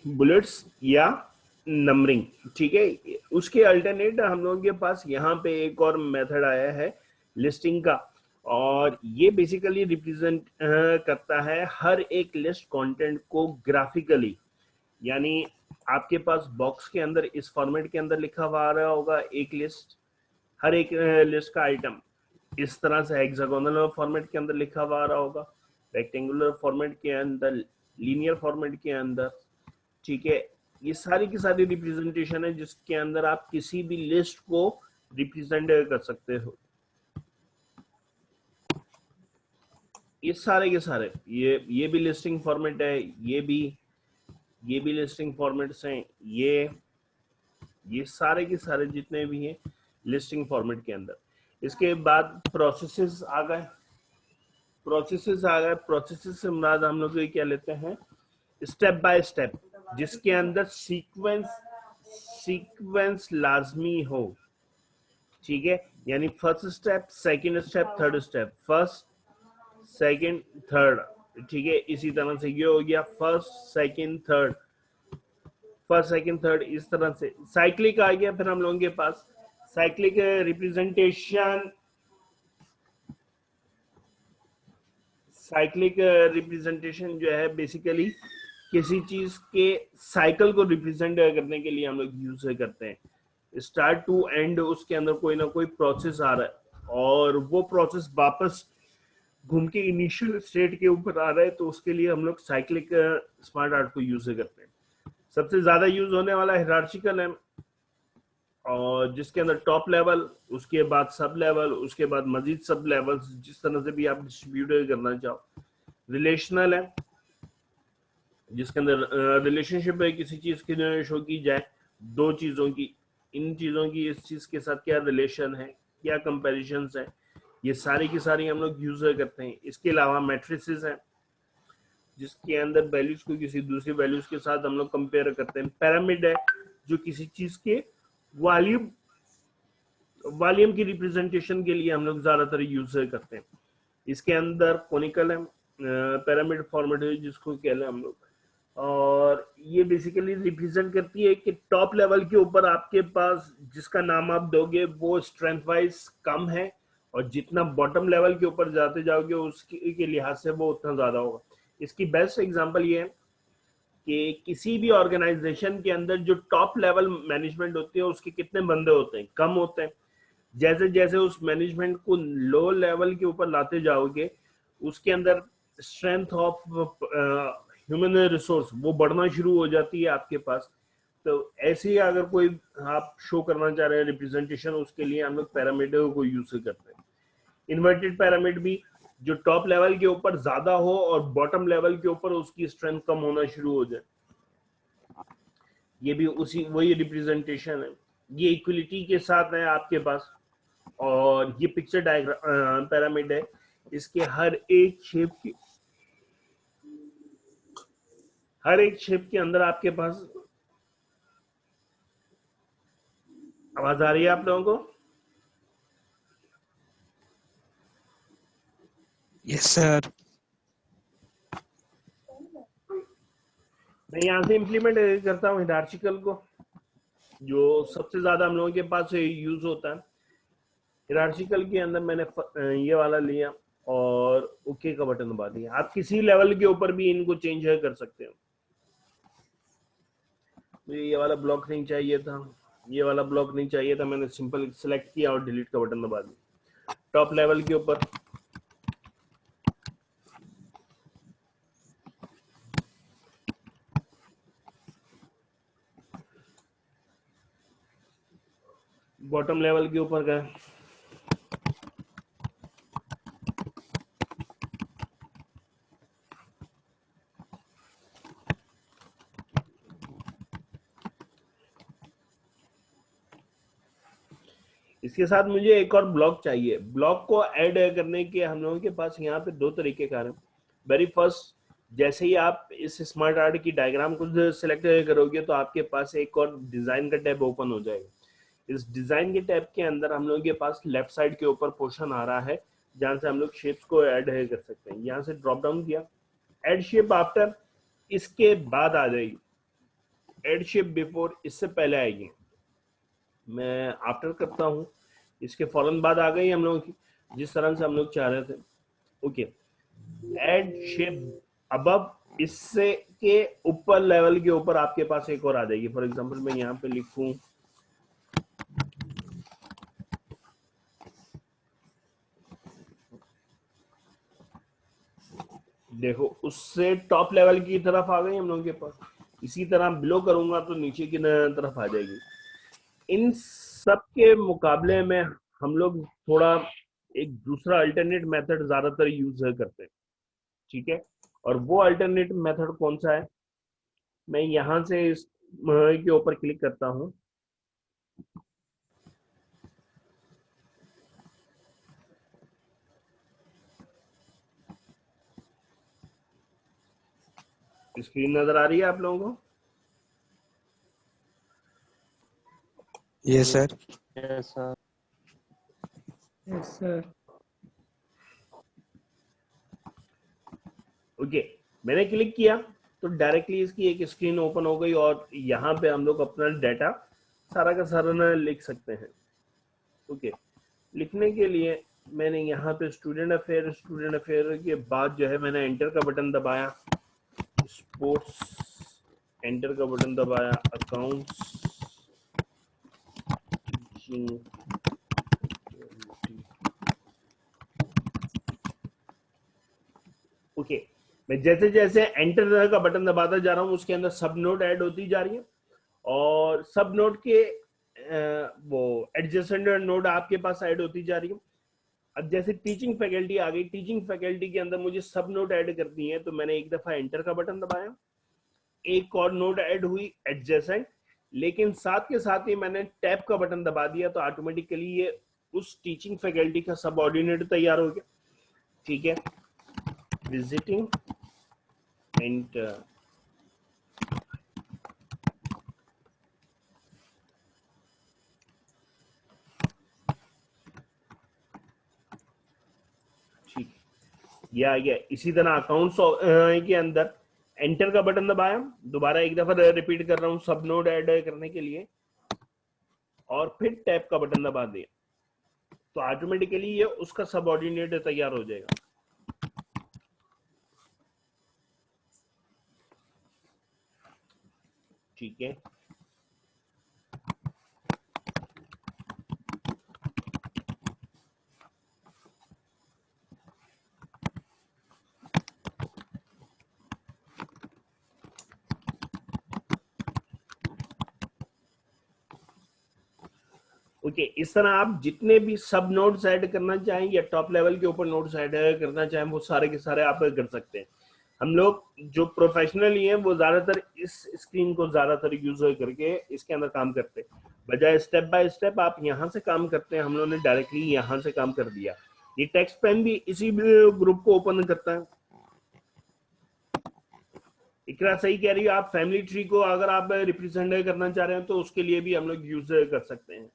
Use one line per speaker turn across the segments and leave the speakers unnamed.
Bullets या numbering, ठीक है। उसके अल्टरनेट हम लोगों के पास यहाँ पे एक और मेथड आया है लिस्टिंग का, और ये बेसिकली रिप्रेजेंट करता है हर एक लिस्ट कंटेंट को ग्राफिकली। यानी आपके पास बॉक्स के अंदर इस फॉर्मेट के अंदर लिखा हुआ आ रहा होगा एक लिस्ट, हर एक लिस्ट का आइटम इस तरह से हेक्सागोनल फॉर्मेट के अंदर लिखा हुआ आ रहा होगा, रेक्टेंगुलर फॉर्मेट के अंदर, लीनियर फॉर्मेट के अंदर, ठीक है। ये सारी की सारी रिप्रेजेंटेशन है जिसके अंदर आप किसी भी लिस्ट को रिप्रेजेंट कर सकते हो। ये सारे के सारे ये भी लिस्टिंग फॉर्मेट है, ये भी लिस्टिंग फॉर्मेट्स हैं, ये सारे के सारे जितने भी हैं लिस्टिंग फॉर्मेट के अंदर। इसके बाद प्रोसेसेस आ गए। प्रोसेसेस से मुराद हम लोग क्या लेते हैं, स्टेप बाय स्टेप, जिसके अंदर सीक्वेंस लाजमी हो, ठीक है। यानी first step, second step, third step, first second third, ठीक है। इसी तरह से ये हो गया first second third, first second third, इस तरह से साइक्लिक आ गया। फिर हम लोगों के पास साइक्लिक रिप्रेजेंटेशन, जो है बेसिकली किसी चीज के साइकिल को रिप्रेजेंट करने के लिए हम लोग यूज करते हैं। स्टार्ट टू एंड उसके अंदर कोई ना कोई प्रोसेस आ रहा है और वो प्रोसेस वापस घूम के इनिशियल स्टेट के ऊपर आ रहा है, तो उसके लिए हम लोग साइक्लिक स्मार्ट आर्ट को यूज करते हैं। सबसे ज्यादा यूज होने वाला हिरार्चिकल है, और जिसके अंदर टॉप लेवल, उसके बाद सब लेवल, उसके बाद मजीद सब लेवल्स, जिस तरह से भी आप डिस्ट्रीब्यूट करना चाहो। रिलेशनल है, जिसके अंदर रिलेशनशिप है, किसी चीज की शो की जाए, दो चीजों की, इन चीजों की इस चीज के साथ क्या रिलेशन है, क्या कंपैरिजंस है, ये सारी की सारी हम लोग यूज करते हैं। इसके अलावा मैट्रिसेस है, जिसके अंदर वैल्यूज को किसी दूसरी वैल्यूज के साथ हम लोग कंपेयर करते हैं। पिरामिड है, जो किसी चीज के वॉल्यूम की रिप्रेजेंटेशन के लिए हम लोग ज्यादातर यूज करते हैं। इसके अंदर कोनिकल है, पिरामिड फॉर्मेट है जिसको कहते हैं हम लोग, और ये बेसिकली रिप्रेजेंट करती है कि टॉप लेवल के ऊपर आपके पास जिसका नाम आप दोगे वो स्ट्रेंथ वाइज कम है, और जितना बॉटम लेवल के ऊपर जाते जाओगे उसके के लिहाज से वो उतना ज्यादा होगा। इसकी बेस्ट एग्जांपल ये है कि किसी भी ऑर्गेनाइजेशन के अंदर जो टॉप लेवल मैनेजमेंट होती है उसके कितने बंदे होते हैं, कम होते हैं। जैसे जैसे उस मैनेजमेंट को लो लेवल के ऊपर लाते जाओगे, उसके अंदर स्ट्रेंथ ऑफ ह्यूमन रिसोर्स वो बढ़ना शुरू हो जाती है आपके पास। तो ऐसे ही अगर कोई आप शो करना चाह रहे हैं रिप्रेजेंटेशन, उसके लिए हम लोग पैरामिड को यूज करते हैं। इन्वर्टेड पैरामिड भी, जो टॉप लेवल के ऊपर ज्यादा हो और बॉटम लेवल के ऊपर उसकी स्ट्रेंथ कम होना शुरू हो जाए, ये भी उसी वही रिप्रेजेंटेशन है। ये इक्वलिटी के साथ है आपके पास, और ये पिक्चर डायग्राम पैरामिड है। इसके हर एक शेप के अंदर आपके पास, आवाज आ रही है आप लोगों को?
Yes sir.
मैं यहाँ से इम्प्लीमेंट करता हूँ हिरार्चिकल को, जो सबसे ज्यादा हम लोगों के पास यूज होता है। हिरार्चिकल के अंदर मैंने ये वाला लिया और ओके का बटन दबा दिया। आप किसी लेवल के ऊपर भी इनको चेंज कर सकते हो। मुझे ये वाला ब्लॉक नहीं चाहिए था, ये वाला ब्लॉक नहीं चाहिए था, मैंने सिंपल सिलेक्ट किया और डिलीट का बटन दबा दिया। टॉप लेवल के ऊपर बॉटम लेवल के ऊपर गए, इसके साथ मुझे एक और ब्लॉक चाहिए। ब्लॉक को ऐड करने के हम लोगों के पास यहाँ पे दो तरीके कार हैं। वेरी फर्स्ट, जैसे ही आप इस स्मार्ट आर्ट की डायग्राम को सिलेक्ट करोगे तो आपके पास एक और डिजाइन का टैब ओपन हो जाएगा। इस डिजाइन के टैब के अंदर हम लोगों के पास लेफ्ट साइड के ऊपर पोर्शन आ रहा है जहां से हम लोग शेप्स को ऐड कर सकते हैं। यहाँ से ड्रॉप डाउन किया, ऐड शेप आफ्टर, इसके बाद आ जाएगी एड शिप बिफोर इससे पहले आएगी, मैं आफ्टर करता हूँ, इसके फौरन बाद आ गई हम लोगों की, जिस तरह से हम लोग चाह रहे थे। ओके, एड शिप अबव, इससे के ऊपर लेवल के ऊपर आपके पास एक और आ जाएगी। फॉर एग्जांपल मैं यहाँ पे लिखूं देखो, उससे टॉप लेवल की तरफ आ गई हम लोगों के पास। इसी तरह बिलो करूंगा तो नीचे की तरफ आ जाएगी। इन सब के मुकाबले में हम लोग थोड़ा एक दूसरा अल्टरनेट मेथड ज्यादातर यूज करते हैं, ठीक है। और वो अल्टरनेट मेथड कौन सा है, मैं यहां से इस के ऊपर क्लिक करता हूं। स्क्रीन नजर आ रही है आप लोगों को?
Yes sir.
Yes sir.
Yes sir.
Okay, मैंने क्लिक किया तो डायरेक्टली इसकी एक स्क्रीन ओपन हो गई और यहाँ पे हम लोग अपना डाटा सारा का सारा ना लिख सकते हैं। ओके, लिखने के लिए मैंने यहाँ पे स्टूडेंट अफेयर के बाद जो है मैंने एंटर का बटन दबाया, स्पोर्ट्स एंटर का बटन दबाया, अकाउंट्स, ओके, मैं जैसे जैसे एंटर का बटन दबाता जा रहा हूँ उसके अंदर सब नोट ऐड होती जा रही है और सब नोट के वो एडजेसेंट नोड आपके पास ऐड होती जा रही है। अब जैसे टीचिंग फैकल्टी आ गई, टीचिंग फैकल्टी के अंदर मुझे सब नोट ऐड करनी है तो मैंने एक दफा एंटर का बटन दबाया, एक और नोट ऐड हुई एडजेसेंट, लेकिन साथ के साथ ही मैंने टैब का बटन दबा दिया तो ऑटोमेटिकली ये उस टीचिंग फैकल्टी का सब ऑर्डिनेट तैयार हो गया, ठीक है। विजिटिंग एंटर, ठीक, ये आ गया। इसी तरह अकाउंट्स के अंदर एंटर का बटन दबाया, दोबारा एक दफा रिपीट कर रहा हूं सब नोड ऐड करने के लिए, और फिर टैब का बटन दबा दिया तो ऑटोमेटिकली ये उसका सबऑर्डिनेट तैयार हो जाएगा, ठीक है। ओके, इस तरह आप जितने भी सब नोड्स ऐड करना चाहें या टॉप लेवल के ऊपर नोड्स ऐड करना चाहें वो सारे के सारे आप कर सकते हैं। हम लोग जो प्रोफेशनली हैं वो ज्यादातर इस स्क्रीन को ज्यादातर यूज करके इसके अंदर काम करते हैं, बजाय स्टेप बाय स्टेप आप यहां से काम करते हैं। हम लोगों ने डायरेक्टली यहां से काम कर दिया। ये टेक्स्ट पेन भी इसी ग्रुप को ओपन करता है। इकरा सही कह रही है, आप फैमिली ट्री को अगर आप रिप्रेजेंट करना चाह रहे हैं तो उसके लिए भी हम लोग यूज कर सकते हैं।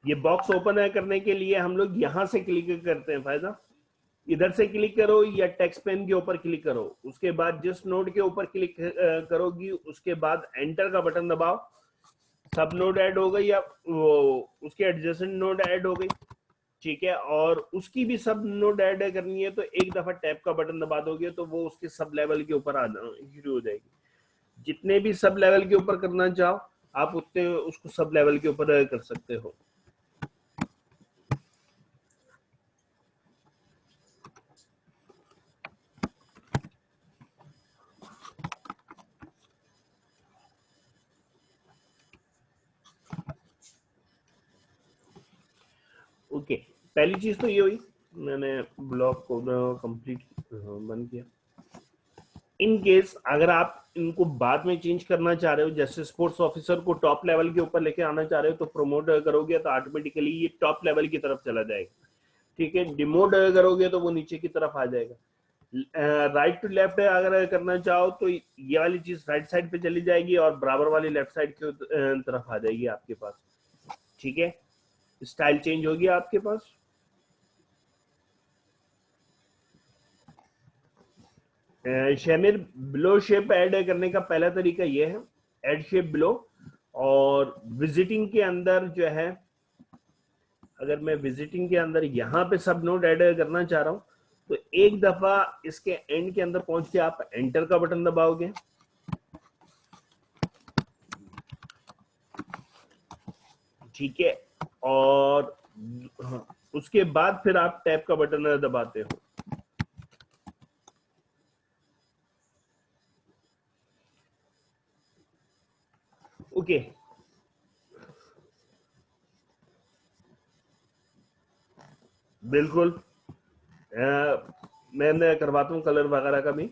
ये बॉक्स ओपन करने के लिए हम लोग यहां से क्लिक करते हैं, फायदा इधर से क्लिक करो या टेक्स्ट पेन के ऊपर क्लिक करो, उसके बाद जिस नोड के ऊपर क्लिक करोगी उसके बाद एंटर का बटन दबाओ, सब नोड ऐड हो गई या वो उसके एडजेसेंट नोड ऐड हो गई, ठीक है। और उसकी भी सब नोड ऐड करनी है तो एक दफा टैब का बटन दबा दोगे तो वो उसके सब लेवल के ऊपर आ शुरू हो जाएगी। जितने भी सब लेवल के ऊपर करना चाहो आप उतने उसको सब लेवल के ऊपर कर सकते हो। ओके, पहली चीज तो ये हुई, मैंने ब्लॉक को कंप्लीट बंद किया। इन केस अगर आप इनको बाद में चेंज करना चाह रहे हो, जैसे स्पोर्ट्स ऑफिसर को टॉप लेवल के ऊपर लेके आना चाह रहे हो तो प्रमोट करोगे तो ऑटोमेटिकली ये टॉप लेवल की तरफ चला जाएगा, ठीक है। डिमोट करोगे तो वो नीचे की तरफ आ जाएगा। राइट टू लेफ्ट अगर करना चाहो तो ये वाली चीज राइट साइड पे चली जाएगी और बराबर वाली लेफ्ट साइड की तरफ आ जाएगी आपके पास, ठीक है। स्टाइल चेंज होगी आपके पास। शेमिर, बिलो शेप ऐड करने का पहला तरीका ये है, ऐड शेप बिलो। और विजिटिंग के अंदर जो है, अगर मैं विजिटिंग के अंदर यहाँ पे सब नोड ऐड करना चाह रहा हूँ, तो एक दफा इसके एंड के अंदर पहुंच के आप एंटर का बटन दबाओगे, ठीक है, और उसके बाद फिर आप टैब का बटन दबाते हो। ओके, बिल्कुल, मैं करवाता हूँ कलर वगैरह का भी।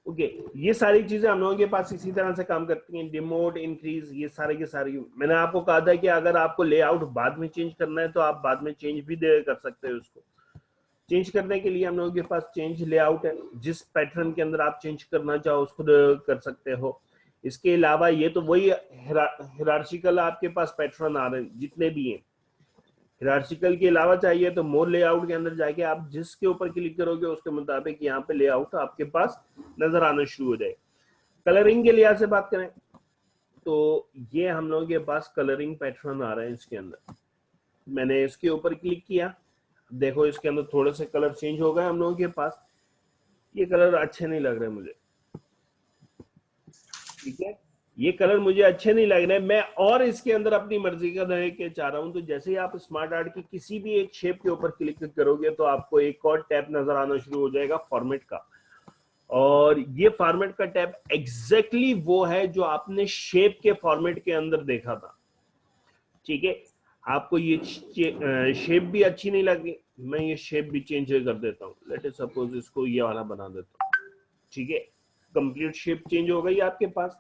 ओके, ये सारी चीजें हम लोगों के पास इसी तरह से काम करती हैं, डिमोट, इंक्रीज, ये सारे के सारे। मैंने आपको कहा था कि अगर आपको लेआउट बाद में चेंज करना है तो आप बाद में चेंज भी कर सकते हैं। उसको चेंज करने के लिए हम लोगों के पास चेंज लेआउट है, जिस पैटर्न के अंदर आप चेंज करना चाहो उसको कर सकते हो। इसके अलावा ये तो वही हिरार्चिकल आपके पास पैटर्न आ रहे हैं जितने भी हैं। हिरार्चिकल के अलावा चाहिए तो मोर लेआउट के अंदर जाके आप जिसके ऊपर क्लिक करोगे उसके मुताबिक यहाँ पे लेआउट आपके पास नजर आना शुरू हो जाए। कलरिंग के लिहाज से बात करें तो ये हम लोगों के पास कलरिंग पैटर्न आ रहे हैं इसके अंदर। मैंने इसके ऊपर क्लिक किया, देखो इसके अंदर थोड़े से कलर चेंज हो गए हम लोगों के पास। ये कलर अच्छे नहीं लग रहे मुझे, ठीक है, ये कलर मुझे अच्छे नहीं लग रहे। मैं और इसके अंदर अपनी मर्जी का के चाह रहा हूं, तो जैसे ही आप स्मार्ट आर्ट की किसी भी एक शेप के ऊपर क्लिक करोगे तो आपको एक और टैब नजर आना शुरू हो जाएगा, फॉर्मेट का। और ये फॉर्मेट का टैब एग्जैक्टली वो है जो आपने शेप के फॉर्मेट के अंदर देखा था, ठीक है। आपको ये शेप भी अच्छी नहीं लग रही, मैं ये शेप भी चेंज कर देता हूँ। लेट अस सपोज इसको ये वाला बना देता हूँ, ठीक है। कंप्लीट शेप चेंज हो गई आपके पास।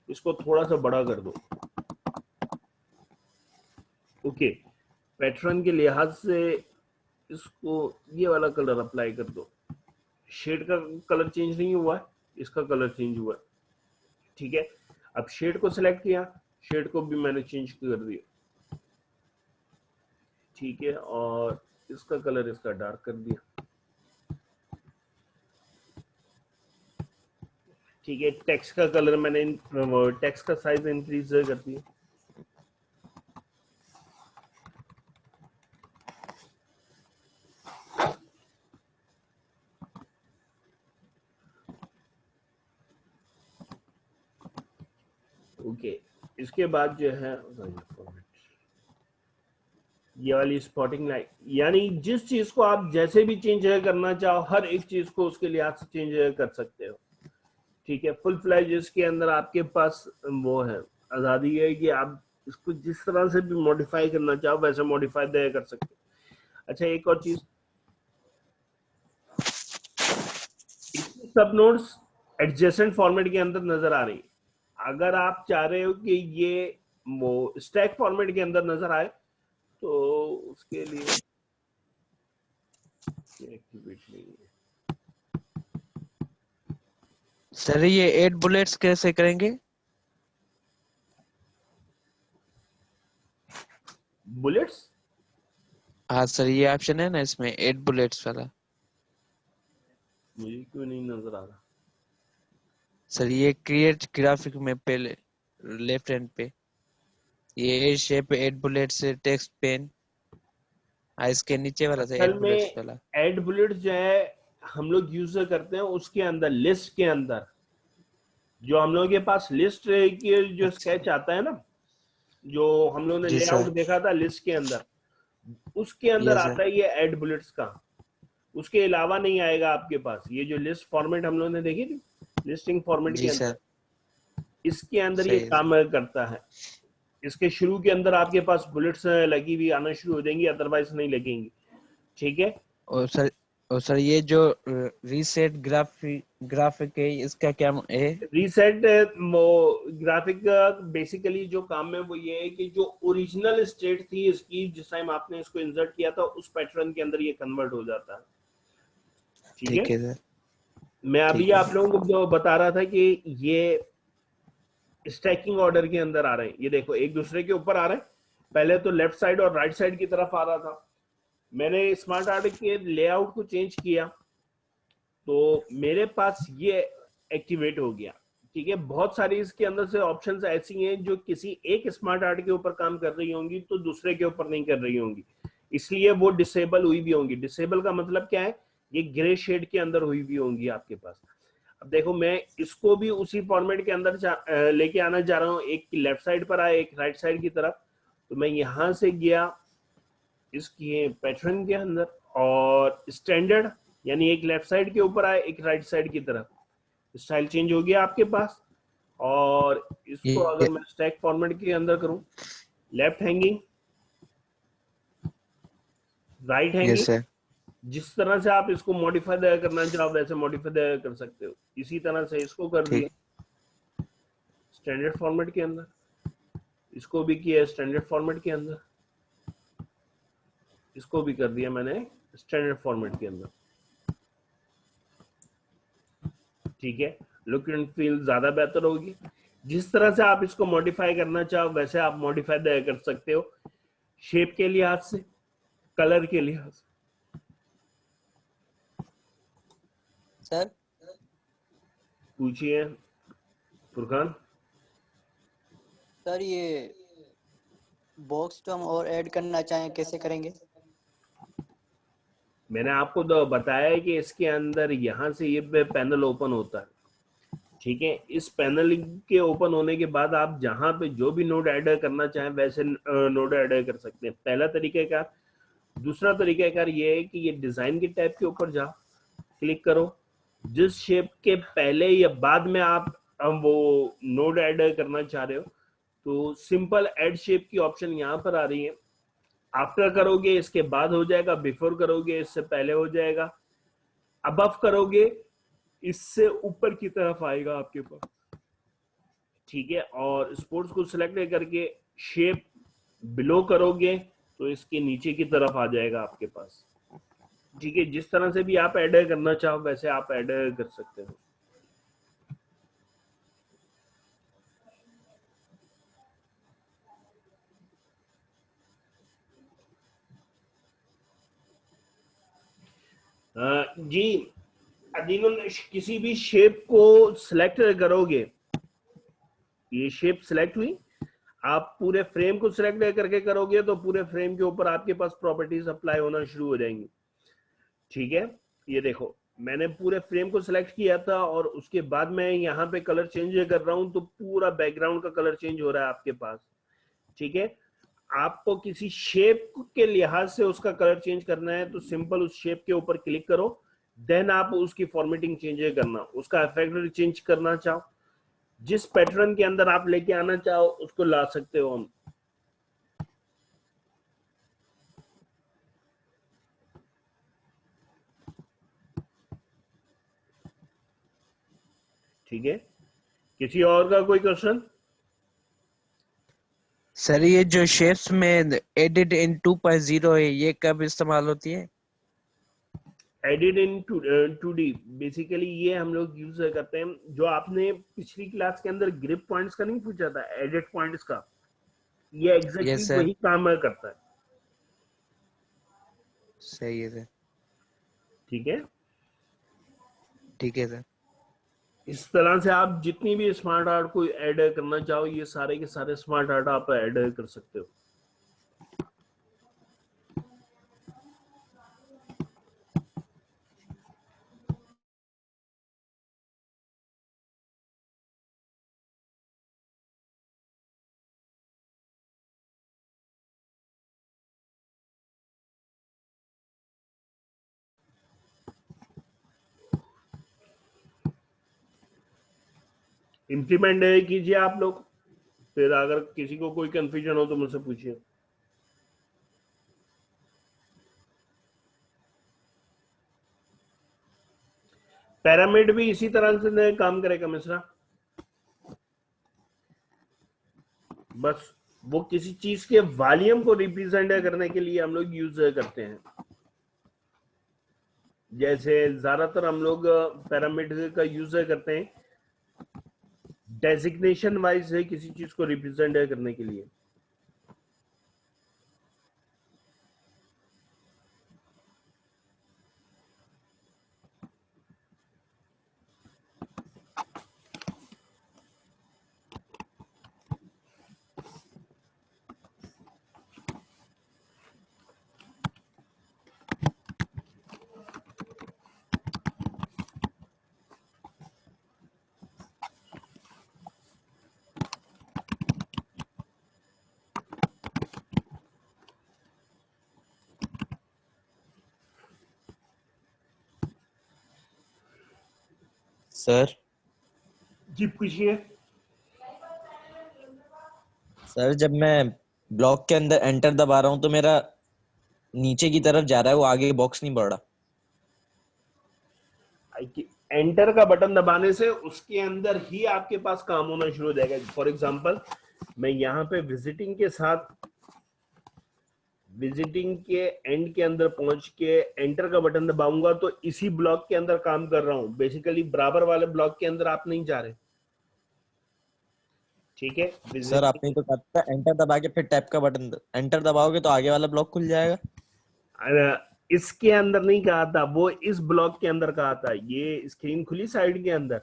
इसको थोड़ा सा बड़ा कर दो, ओके। पैटर्न के लिहाज से इसको ये वाला कलर अप्लाई कर दो। शेड का कलर चेंज नहीं हुआ है, इसका कलर चेंज हुआ है, ठीक है। अब शेड को सिलेक्ट किया, शेड को भी मैंने चेंज कर दिया, ठीक है, और इसका कलर इसका डार्क कर दिया, ठीक है। टेक्स्ट का कलर मैंने टेक्स्ट का साइज इंक्रीज कर दिया, ओके। इसके बाद जो है ये वाली स्पॉटिंग लाइन, यानी जिस चीज को आप जैसे भी चेंज करना चाहो हर एक चीज को उसके लिहाज से चेंज कर सकते हो, ठीक है। फुल फ्लैश इसके अंदर आपके पास वो है, आजादी है कि आप इसको जिस तरह से भी मॉडिफाई करना चाहो वैसे मॉडिफाई कर सकते हो। अच्छा, एक और चीज, सब नोड्स एडजेसेंट फॉर्मेट के अंदर नजर आ रही। अगर आप चाह रहे हो कि ये वो स्टैक फॉर्मेट के अंदर नजर आए तो उसके लिए एक्टिवेट नहीं है।
सर ये 8 बुलेट्स कैसे करेंगे?
बुलेट्स?
हाँ सर, ये ऑप्शन है ना इसमें 8 बुलेट्स वाला।
मुझे क्यों नहीं नजर आ रहा?
सर ये क्रिएट ग्राफिक में पहले लेफ्ट हैंड पे ये शेप 8 बुलेट्स टेक्स्ट पेन, इसके नीचे वाला था 8
असल
बुलेट्स
में
वाला।
ऐड बुलेट जो है हम लोग यूज करते हैं उसके अंदर, लिस्ट के अंदर जो हम लोगों के पास लिस्ट की जो
अच्छा
स्केच आता है ना, जो हम लोगों ने
जी
लेआउट
सर।
देखा था लिस्ट के अंदर, उसके अंदर
यस सर।
आता है ये ऐड बुलेट्स का। उसके अलावा नहीं आएगा आपके पास। ये जो लिस्ट फॉर्मेट हम लोगों ने देखी थी, लिस्टिंग फॉर्मेट के
जी
अंदर,
सर,
इसके अंदर ये
सही है
काम करता है। इसके शुरू के अंदर आपके पास बुलेट्स लगी हुई आना शुरू हो जाएंगी, अदरवाइज नहीं लगेंगी, ठीक है।
और सर ये जो रीसेट ग्राफिक है इसका क्या है?
रीसेट वो ग्राफिक का बेसिकली जो काम है वो ये है कि जो ओरिजिनल स्टेट थी इसकी जिस टाइम आपने इसको इंसर्ट किया था उस पैटर्न के अंदर ये कन्वर्ट हो जाता है, ठीक है।
ठीक है सर।
मैं अभी
ठीक है।
आप लोगों को जो बता रहा था कि ये स्टैकिंग ऑर्डर के अंदर आ रहे हैं, ये देखो एक दूसरे के ऊपर आ रहे हैं। पहले तो लेफ्ट साइड और राइट साइड की तरफ आ रहा था। मैंने स्मार्ट आर्ट के लेआउट को चेंज किया, तो मेरे पास ये एक्टिवेट हो गया। ठीक है, बहुत सारी इसके अंदर से ऑप्शंस ऐसी हैं जो किसी एक स्मार्ट आर्ट के ऊपर काम कर रही होंगी तो दूसरे के ऊपर नहीं कर रही होंगी, इसलिए वो डिसेबल हुई भी होंगी। डिसेबल का मतलब क्या है, ये ग्रे शेड के अंदर हुई भी होंगी आपके पास। अब देखो, मैं इसको भी उसी फॉर्मेट के अंदर लेके आना चाह रहा हूँ, एक लेफ्ट साइड पर आया, एक राइट साइड की तरफ। तो मैं यहां से गया इसके पैटर्न के अंदर, और स्टैंडर्ड यानी एक लेफ्ट साइड के ऊपर आया, एक राइट साइड की तरफ, स्टाइल चेंज हो गया आपके पास। और इसको अगर मैं स्टैक फॉर्मेट के अंदर करूं, left hanging, right
yes
hanging,
sir.
जिस तरह से आप इसको मॉडिफाई करना चाहो वैसे मॉडिफाई कर सकते हो। इसी तरह से इसको कर
ठीक।
दिया स्टैंडर्ड फॉर्मेट के अंदर, इसको भी किया स्टैंडर्ड फॉर्मेट के अंदर, इसको भी कर दिया मैंने स्टैंडर्ड फॉर्मेट के अंदर। ठीक है, लुक एंड फील ज्यादा बेहतर होगी। जिस तरह से आप इसको मॉडिफाई करना चाहो वैसे आप मॉडिफाई कर सकते हो, शेप के लिहाज से, कलर के लिहाज से।
सर
पूछिए फुरकान।
सर ये बॉक्स तो हम और ऐड करना चाहें कैसे करेंगे?
मैंने आपको तो बताया है कि इसके अंदर यहां से ये पैनल ओपन होता है। ठीक है, इस पैनल के ओपन होने के बाद आप जहां पे जो भी नोड ऐड करना चाहें वैसे नोड ऐड कर सकते हैं, पहला तरीकेकार। दूसरा तरीकेकार ये है कि ये डिजाइन के टैब के ऊपर जाओ, क्लिक करो, जिस शेप के पहले या बाद में आप वो नोड ऐड करना चाह रहे हो, तो सिंपल ऐड शेप की ऑप्शन यहाँ पर आ रही है। आफ्टर करोगे इसके बाद हो जाएगा, बिफोर करोगे इससे पहले हो जाएगा, अबव करोगे इससे ऊपर की तरफ आएगा आपके पास। ठीक है, और स्पोर्ट्स को सिलेक्ट करके शेप बिलो करोगे तो इसके नीचे की तरफ आ जाएगा आपके पास। ठीक है, जिस तरह से भी आप ऐड करना चाहो वैसे आप ऐड कर सकते हो। जी अदीनुल, किसी भी शेप को सिलेक्ट करोगे, ये शेप सिलेक्ट हुई, आप पूरे फ्रेम को सिलेक्ट करके करोगे तो पूरे फ्रेम के ऊपर आपके पास प्रॉपर्टीज अप्लाई होना शुरू हो जाएंगी। ठीक है, ये देखो मैंने पूरे फ्रेम को सिलेक्ट किया था और उसके बाद मैं यहाँ पे कलर चेंज कर रहा हूं तो पूरा बैकग्राउंड का कलर चेंज हो रहा है आपके पास। ठीक है, आपको किसी शेप के लिहाज से उसका कलर चेंज करना है तो सिंपल उस शेप के ऊपर क्लिक करो, देन आप उसकी फॉर्मेटिंग चेंज करना, उसका इफेक्ट चेंज करना चाहो, जिस पैटर्न के अंदर आप लेके आना चाहो उसको ला सकते हो हम। ठीक है, किसी और का कोई क्वेश्चन?
सर ये जो शेप्स में एडिट इन 2.0 है ये कब इस्तेमाल होती है?
एडिट इन 2D बेसिकली ये हम लोग यूज करते हैं, जो आपने पिछली क्लास के अंदर ग्रिप पॉइंट्स का नहीं पूछा था, एडिट पॉइंट्स का, ये एग्जैक्टली
यस सर।
वही काम करता है।
सही है सर।
ठीक है,
ठीक है सर।
इस तरह से आप जितनी भी स्मार्ट आर्ट को ऐड करना चाहो ये सारे के सारे स्मार्ट आर्ट आप ऐड कर सकते हो। इम्प्लीमेंट कीजिए आप लोग, फिर अगर किसी को कोई कंफ्यूजन हो तो मुझसे पूछिए। पैरामिड भी इसी तरह से काम करेगा मिश्रा, बस वो किसी चीज के वॉल्यूम को रिप्रेजेंट करने के लिए हम लोग यूज करते हैं। जैसे ज्यादातर हम लोग पैरामिड का यूज करते हैं डेजिग्नेशन वाइज है किसी चीज को रिप्रेजेंट करने के लिए।
सर
जी पूछिए।
सर जब मैं ब्लॉक के अंदर एंटर दबा रहा हूँ तो मेरा नीचे की तरफ जा रहा है, वो आगे बॉक्स नहीं बढ़ रहा।
एंटर का बटन दबाने से उसके अंदर ही आपके पास काम होना शुरू हो जाएगा। फॉर एग्जांपल मैं यहाँ पे विजिटिंग के एंड के अंदर पहुंच के एंटर का बटन दबाऊंगा तो इसी ब्लॉक के अंदर काम कर रहा हूं। बेसिकली बराबर वाले ब्लॉक के अंदर आप नहीं जा रहे। ठीक है,
सर आपने तो कहा था एंटर दबा के फिर टैप का बटन एंटर दबाओगे तो आगे वाला ब्लॉक खुल जाएगा।
इसके अंदर नहीं कहा था, वो इस ब्लॉक के अंदर कहा था। ये स्क्रीन खुली साइड के अंदर,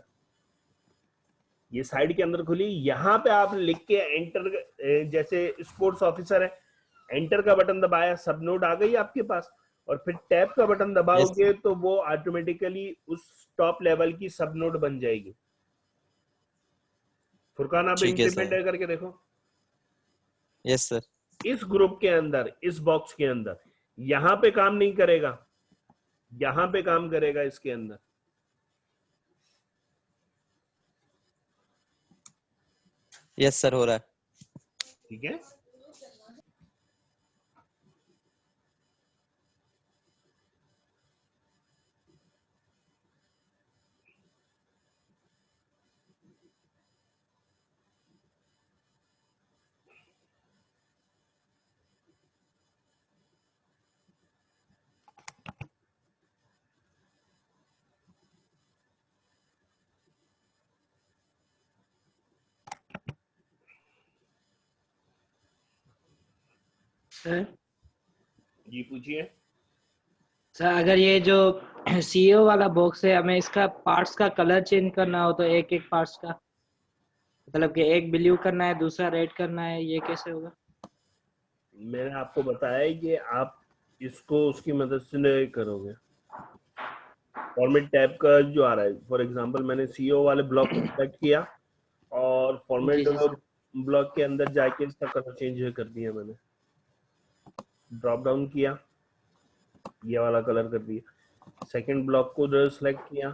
ये साइड के अंदर खुली। यहाँ पे आप लिख के एंटर, जैसे स्पोर्ट्स ऑफिसर है, एंटर का बटन दबाया, सब नोट आ गई आपके पास। और फिर टैब का बटन
यस
दबाओगे तो वो ऑटोमेटिकली उस टॉप लेवल की सब नोट बन जाएगी। फुरकान आप
ठीक है
इंप्लीमेंट
सर।
करके देखो।
Yes sir.
इस ग्रुप के अंदर, इस बॉक्स के अंदर, यहां पे काम नहीं करेगा, यहां पे काम करेगा इसके अंदर।
यस सर हो रहा है।
ठीक है,
सर
जी पूछिए।
सर अगर ये जो सीईओ वाला बॉक्स है, हमें इसका पार्ट्स का कलर चेंज करना हो तो एक एक पार्ट्स का, मतलब कि एक ब्लू करना है, दूसरा रेड करना है, ये कैसे होगा?
मैंने आपको बताया है कि आप इसको उसकी मदद से नहीं करोगे। फॉर्मेट टैब का जो आ रहा है, फॉर एग्जांपल मैंने सीईओ वाले ब्लॉक को सिलेक्ट किया और
जी
फॉर्मेट
जी सर।
ब्लॉक के अंदर जाके इसका कलर चेंज कर दिया मैंने। ड्रॉप डाउन किया, ये वाला कलर कर दिया। सेकंड ब्लॉक को जो सिलेक्ट किया,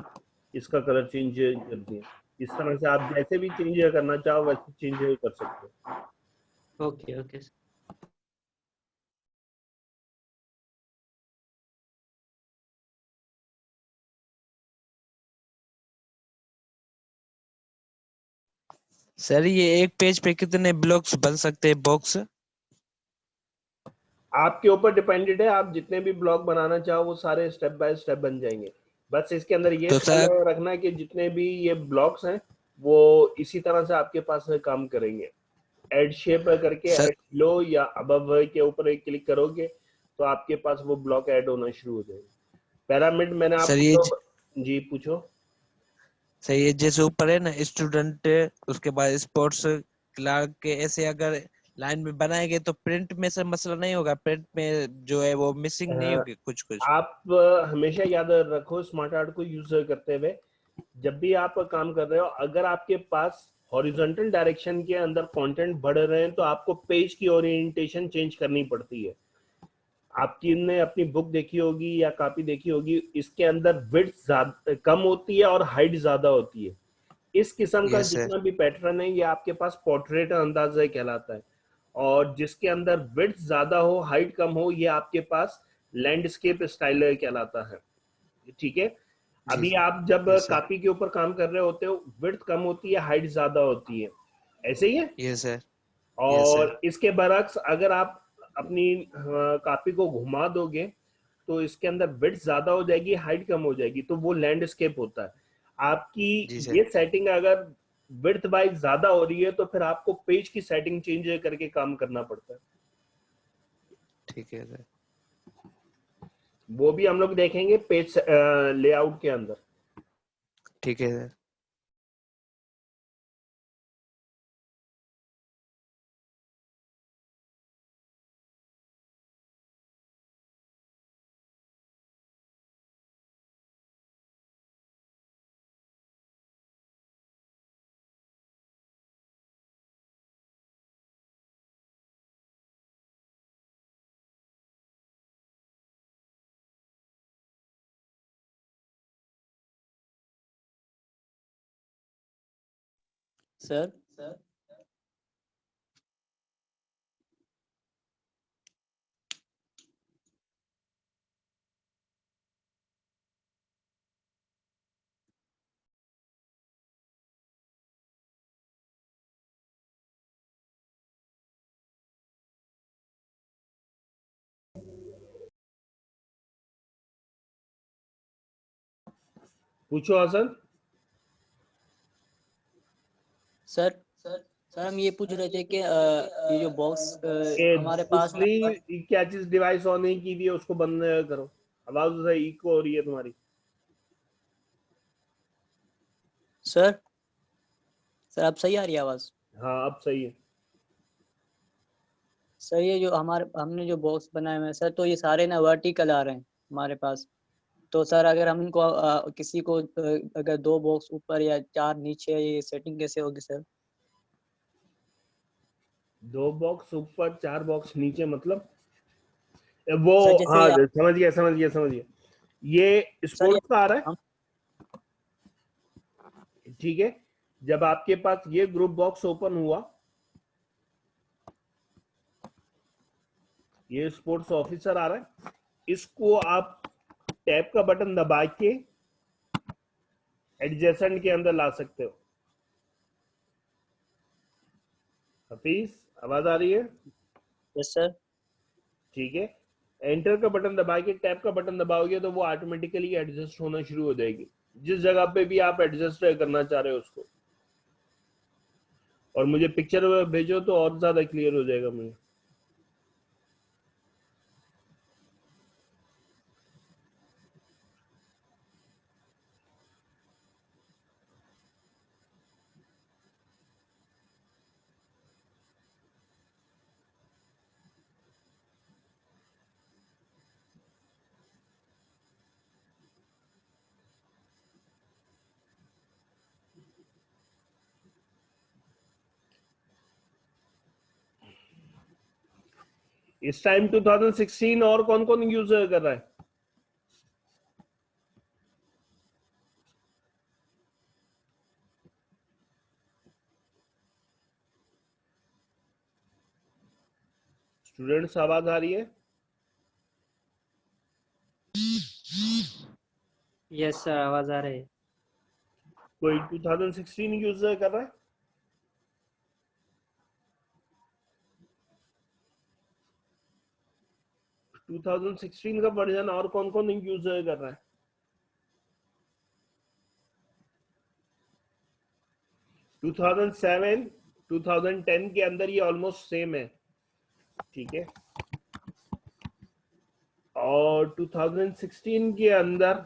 इसका कलर चेंज कर दिया। इस तरह से आप जैसे भी चेंज करना चाहो वैसे चेंज कर सकते हो।
Okay okay sir.
सर ये एक पेज पे कितने ब्लॉक्स बन सकते हैं बॉक्स?
आपके ऊपर डिपेंडेड है, आप जितने भी ब्लॉक बनाना चाहो वो सारे स्टेप बाय स्टेप बन जाएंगे। बस इसके अंदर ये
तो
ख्याल
सर
रखना कि जितने भी ये ब्लॉक्स हैं वो इसी तरह से आपके पास काम करेंगे। एड शेप करके
सर
एड लो या अबव के ऊपर एक क्लिक करोगे तो आपके पास वो ब्लॉक ऐड होना शुरू हो जाएंगे। पिरामिड मैंने
सर
आपको जी पूछो।
सर ये जैसे ऊपर है ना स्टूडेंट, उसके बाद स्पोर्ट्स क्लार्क के, ऐसे अगर लाइन में बनाएंगे तो प्रिंट में सर मसला नहीं होगा? प्रिंट में जो है वो मिसिंग नहीं होगी कुछ कुछ?
आप हमेशा याद रखो स्मार्ट आर्ट को यूज करते हुए, जब भी आप काम कर रहे हो, अगर आपके पास हॉरिजॉन्टल डायरेक्शन के अंदर कंटेंट बढ़ रहे हैं तो आपको पेज की ओरिएंटेशन चेंज करनी पड़ती है। आपकी ने अपनी बुक देखी होगी या कॉपी देखी होगी, इसके अंदर विड्थ कम होती है और हाइट ज्यादा होती है। इस किस्म का
यस सर।
जितना भी पैटर्न है ये आपके पास पोर्ट्रेट अंदाजा कहलाता है। और जिसके अंदर विड्थ ज्यादा हो हाइट कम हो ये आपके पास लैंडस्केप स्टाइल कहलाता है। ठीक है,
जी
अभी
सर।
आप जब
यस सर।
कॉपी के ऊपर काम कर रहे होते हो विड्थ कम होती है हाइट ज्यादा होती है, ऐसे ही है।
Yes sir. Yes sir.
और इसके बरक्स अगर आप अपनी कॉपी को घुमा दोगे तो इसके अंदर विड्थ ज्यादा हो जाएगी हाइट कम हो जाएगी, तो वो लैंडस्केप होता है। आपकी
जी सर।
ये सेटिंग अगर विड्थ वाइज ज्यादा हो रही है तो फिर आपको पेज की सेटिंग चेंज करके काम करना पड़ता है।
ठीक है सर।
वो भी हम लोग देखेंगे पेज लेआउट के अंदर।
ठीक है सर।
सर
पूछो हसन।
सर सर हम ये पूछ रहे थे कि ये जो बॉक्स
ए,
हमारे पास ना
दूसरी क्या चीज डिवाइस ऑन नहीं की हुई है उसको बंद करो, आवाज उधर इको हो रही है तुम्हारी।
सर सर अब सही आ रही है आवाज?
हाँ अब सही है।
सर ये जो हमने जो बॉक्स बनाए हुए हैं सर, तो ये सारे ना वर्टिकल आ रहे हैं हमारे पास। तो सर अगर हम इनको किसी को अगर 2 बॉक्स ऊपर या 4 नीचे, ये सेटिंग कैसे होगी सर?
2 बॉक्स ऊपर 4 बॉक्स नीचे मतलब वो,
सर जैसे
हाँ
ये
समझ गया समझ गया समझ गया। ये
सर ये
स्पोर्ट्स का आ रहा है,
हम
ठीक है। जब आपके पास ये ग्रुप बॉक्स ओपन हुआ, ये स्पोर्ट्स ऑफिसर आ रहा है, इसको आप टैब का बटन दबा के एडजेसेंट के अंदर ला सकते हो। हफीज आवाज आ रही है?
Yes sir.
ठीक है। एंटर का बटन दबा के टैब का बटन दबाओगे तो वो ऑटोमेटिकली एडजस्ट होना शुरू हो जाएगी, जिस जगह पे भी आप एडजस्ट करना चाह रहे हो उसको। और मुझे पिक्चर भेजो तो और ज्यादा क्लियर हो जाएगा मुझे। इस टाइम 2016 और कौन कौन यूज कर रहा है? स्टूडेंट्स आवाज आ रही है?
यस सर आवाज आ रही है।
कोई 2016 यूज कर रहा है? टू 2016 का वर्जन और कौन कौन यूज कर रहा है? 2007 2010 के अंदर ये ऑलमोस्ट सेम है, ठीक है। और 2016 के अंदर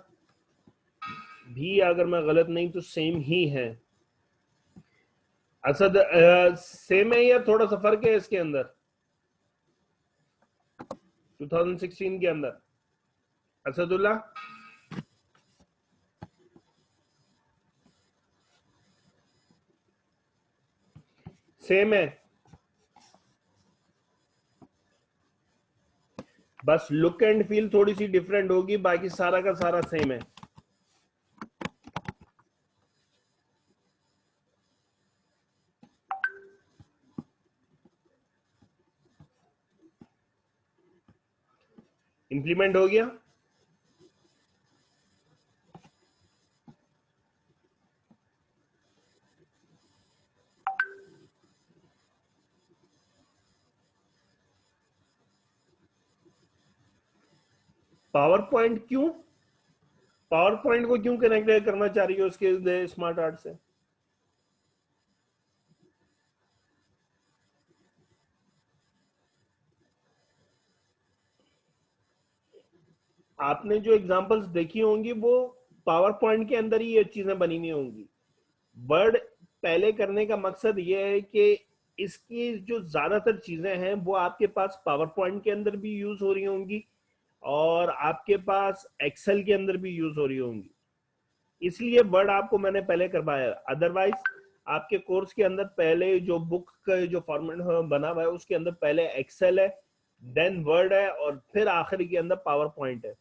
भी अगर मैं गलत नहीं तो सेम ही है। असद सेम है या थोड़ा सा फर्क है इसके अंदर? 2016 के अंदर असदुल्ला? सेम है, बस लुक एंड फील थोड़ी सी डिफरेंट होगी, बाकी सारा का सारा सेम है। इंप्लीमेंट हो गया? पावर पॉइंट क्यों, पावर पॉइंट को क्यों कनेक्ट करना चाह रही हो उसके स्मार्ट आर्ट से? आपने जो एग्जांपल्स देखी होंगी वो पावर पॉइंट के अंदर ही ये चीजें बनी हुई होंगी। वर्ड पहले करने का मकसद ये है कि इसकी जो ज्यादातर चीजें हैं वो आपके पास पावर पॉइंट के अंदर भी यूज हो रही होंगी और आपके पास एक्सेल के अंदर भी यूज हो रही होंगी, इसलिए वर्ड आपको मैंने पहले करवाया। अदरवाइज आपके कोर्स के अंदर पहले जो बुक का जो फॉर्मेट बना हुआ है उसके अंदर पहले एक्सेल है, देन वर्ड है और फिर आखिरी के अंदर पावर पॉइंट है।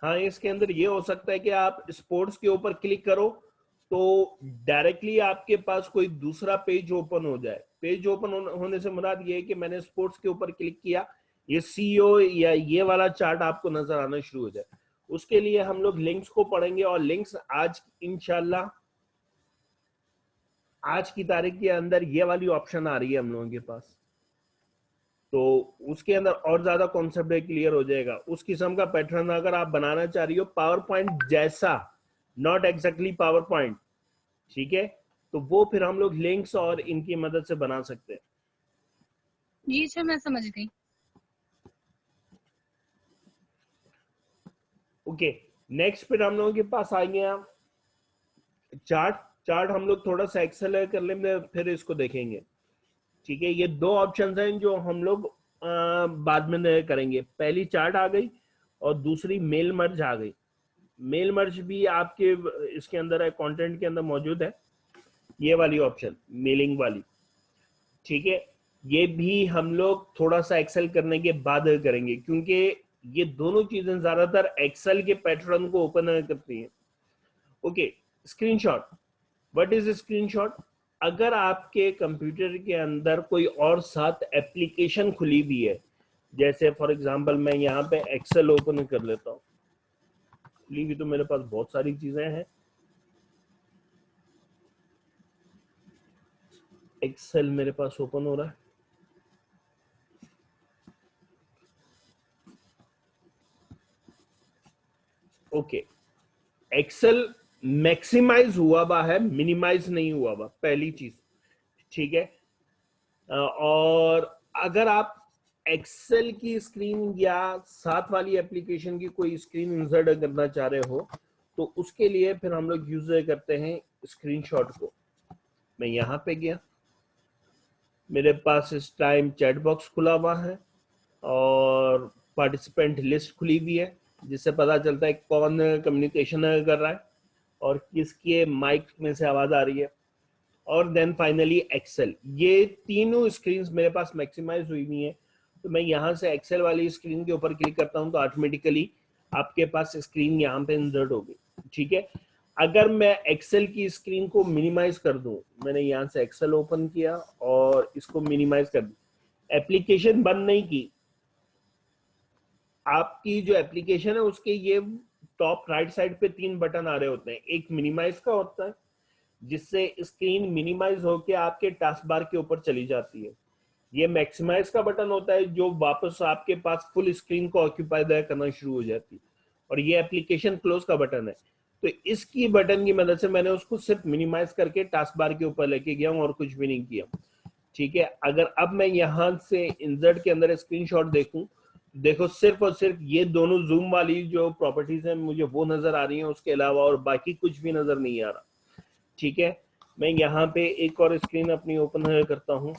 हाँ, इसके अंदर ये हो सकता है कि आप स्पोर्ट्स के ऊपर क्लिक करो तो डायरेक्टली आपके पास कोई दूसरा पेज ओपन हो जाए। पेज ओपन होने से मुराद ये है कि मैंने स्पोर्ट्स के ऊपर क्लिक किया, ये सीईओ या ये वाला चार्ट आपको नजर आना शुरू हो जाए। उसके लिए हम लोग लिंक्स को पढ़ेंगे और लिंक्स आज इंशाल्लाह आज की तारीख के अंदर ये वाली ऑप्शन आ रही है हम लोगों के पास, तो उसके अंदर और ज्यादा कॉन्सेप्ट क्लियर हो जाएगा। उस किस्म का पैटर्न अगर आप बनाना चाह रही हो पावर पॉइंट जैसा, नॉट एग्जैक्टली पावर पॉइंट, ठीक है, तो वो फिर हम लोग लिंक्स और इनकी मदद से बना सकते हैं।
जी सर, मैं समझ गई।
ओके, नेक्स्ट फिर हम लोगों के पास आएंगे हम चार्ट हम लोग थोड़ा सा एक्सेल कर लेंगे, फिर इसको देखेंगे। ठीक है, ये दो ऑप्शंस हैं जो हम लोग बाद में करेंगे। पहली चार्ट आ गई और दूसरी मेल मर्ज आ गई। मेल मर्ज भी आपके इसके अंदर है, कंटेंट के अंदर मौजूद है, ये वाली ऑप्शन मेलिंग वाली। ठीक है, ये भी हम लोग थोड़ा सा एक्सेल करने के बाद करेंगे, क्योंकि ये दोनों चीजें ज्यादातर एक्सेल के पैटर्न को ओपन करती हैं। Okay, screenshot. What is screenshot? अगर आपके कंप्यूटर के अंदर कोई और 7 एप्लीकेशन खुली भी है, जैसे फॉर एग्जांपल मैं यहाँ पे एक्सेल ओपन कर लेता हूँ, खुली हुई तो मेरे पास बहुत सारी चीजें हैं। एक्सेल मेरे पास ओपन हो रहा है, ओके। एक्सेल मैक्सिमाइज हुआ हुआ है, मिनिमाइज नहीं हुआ हुआ, पहली चीज। ठीक है, और अगर आप एक्सेल की स्क्रीन या साथ वाली एप्लीकेशन की कोई स्क्रीन इंसर्ट करना चाह रहे हो तो उसके लिए फिर हम लोग यूज करते हैं स्क्रीनशॉट को। मैं यहां पे गया, मेरे पास इस टाइम चैट बॉक्स खुला हुआ है और पार्टिसिपेंट लिस्ट खुली हुई है, जिससे पता चलता है कौन कम्युनिकेशन कर रहा है और किसके माइक में से आवाज आ रही है। और देन फाइनली एक्सेल। ये तीनों स्क्रीन्स मेरे पास मैक्सिमाइज हुई हुई है, तो मैं यहाँ से एक्सेल वाली स्क्रीन के ऊपर क्लिक करता हूँ तो ऑटोमेटिकली आपके पास स्क्रीन यहाँ पे इंसर्ट होगी। ठीक है, अगर मैं एक्सेल की स्क्रीन को मिनिमाइज कर दूं, मैंने यहाँ से एक्सेल ओपन किया और इसको मिनिमाइज कर दी, एप्लीकेशन बंद नहीं की, आपकी जो एप्लीकेशन है उसके ये टॉप राइट साइड पे 3 बटन आ रहे होते हैं। एक मिनिमाइज का होता है जिससे स्क्रीन मिनिमाइज होके आपके टास्क बार के ऊपर चली जाती है। ये मैक्सिमाइज का बटन होता है जो वापस आपके पास फुल स्क्रीन को ऑक्यूपाई करना शुरू हो जाती है। और ये एप्लीकेशन क्लोज का बटन है, तो इसकी बटन की मदद से मैंने उसको सिर्फ मिनिमाइज करके टास्क बार के ऊपर लेके गया हूं और कुछ भी नहीं किया। ठीक है, अगर अब मैं यहां से इंसर्ट के अंदर स्क्रीनशॉट देखूं, देखो सिर्फ और सिर्फ ये दोनों जूम वाली जो प्रॉपर्टीज हैं मुझे वो नजर आ रही हैं, उसके अलावा और बाकी कुछ भी नजर नहीं आ रहा। ठीक है, मैं यहाँ पे एक और स्क्रीन अपनी ओपन करता हूं।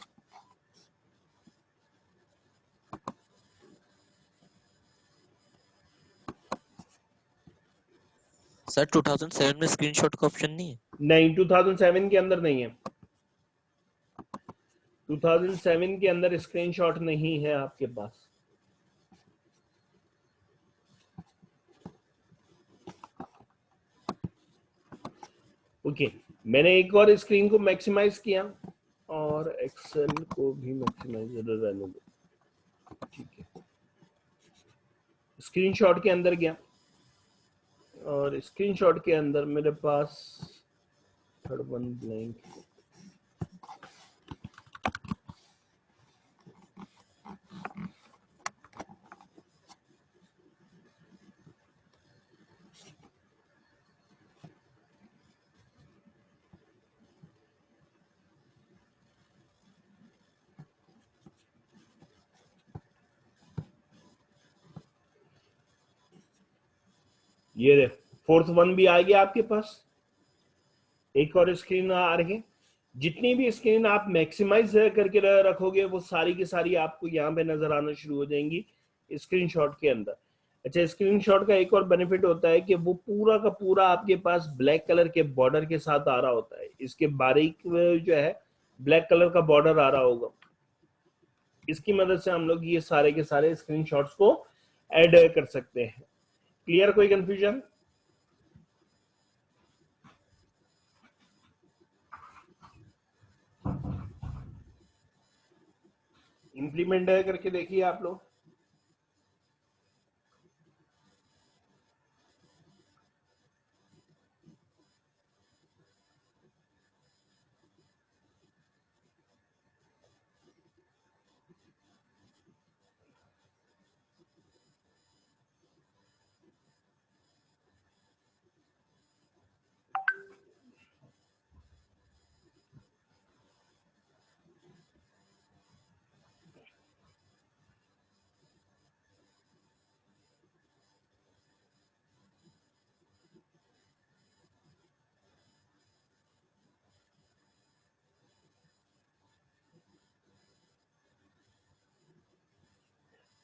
सर 2007 में स्क्रीनशॉट का ऑप्शन नहीं है?
नहीं, 2007 के अंदर नहीं है। 2007 के अंदर स्क्रीनशॉट नहीं है आपके पास। ओके, मैंने एक और स्क्रीन को मैक्सिमाइज किया और एक्सेल को भी मैक्सिमाइज रहने दो। ठीक है, स्क्रीनशॉट के अंदर गया और स्क्रीनशॉट के अंदर मेरे पास थर्ड वन ब्लैंक, ये फोर्थ वन भी आ गया आपके पास, एक और स्क्रीन आ रही है। जितनी भी स्क्रीन आप मैक्सिमाइज करके रखोगे वो सारी की सारी आपको यहाँ पे नजर आना शुरू हो जाएंगी स्क्रीनशॉट के अंदर। अच्छा, स्क्रीनशॉट का एक और बेनिफिट होता है कि वो पूरा का पूरा आपके पास ब्लैक कलर के बॉर्डर के साथ आ रहा होता है। इसके बारीक जो है ब्लैक कलर का बॉर्डर आ रहा होगा, इसकी मदद से हम लोग ये सारे के सारे स्क्रीनशॉट्स को ऐड कर सकते हैं। क्लियर? कोई कंफ्यूजन? इम्प्लीमेंट है करके देखिए आप लोग।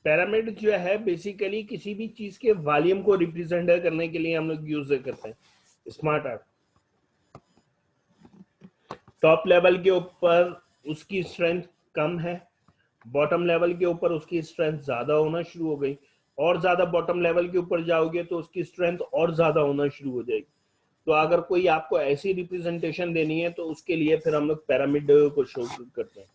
पिरामिड जो है बेसिकली किसी भी चीज के वॉल्यूम को रिप्रेजेंट करने के लिए हम लोग यूज करते हैं स्मार्ट आर्ट। टॉप लेवल के ऊपर उसकी स्ट्रेंथ कम है, बॉटम लेवल के ऊपर उसकी स्ट्रेंथ ज्यादा होना शुरू हो गई, और ज्यादा बॉटम लेवल के ऊपर जाओगे तो उसकी स्ट्रेंथ और ज्यादा होना शुरू हो जाएगी। तो अगर कोई आपको ऐसी रिप्रेजेंटेशन देनी है तो उसके लिए फिर हम लोग पिरामिड को शो करते हैं।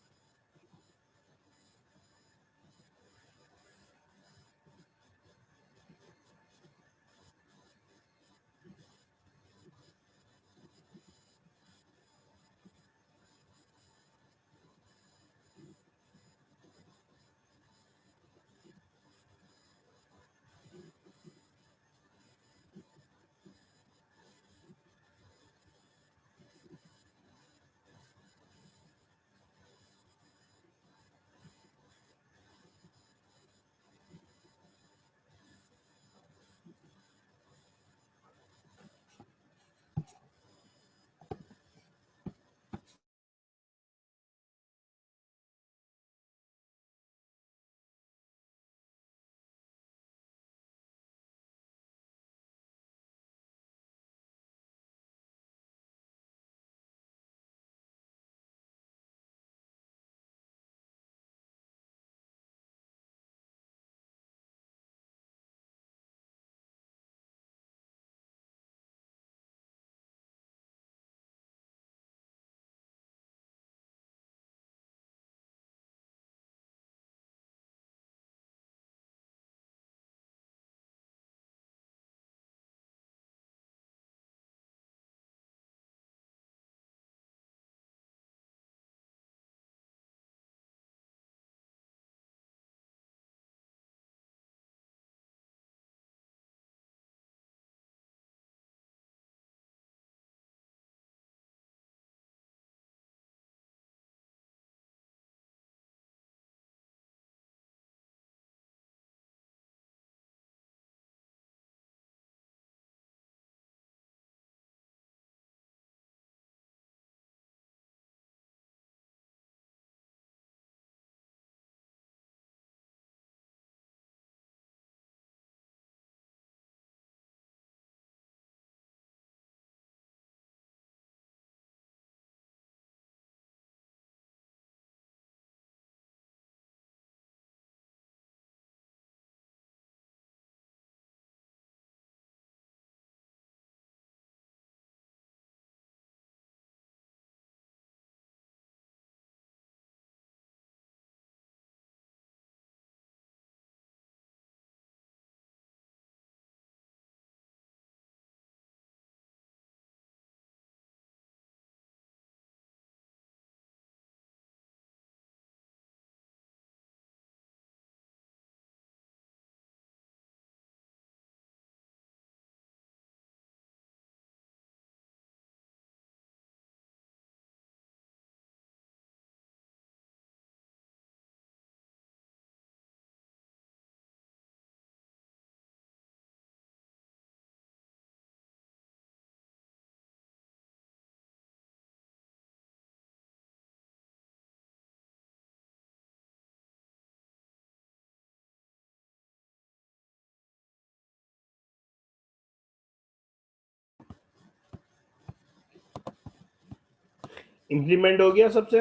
इंप्लीमेंट हो गया सबसे?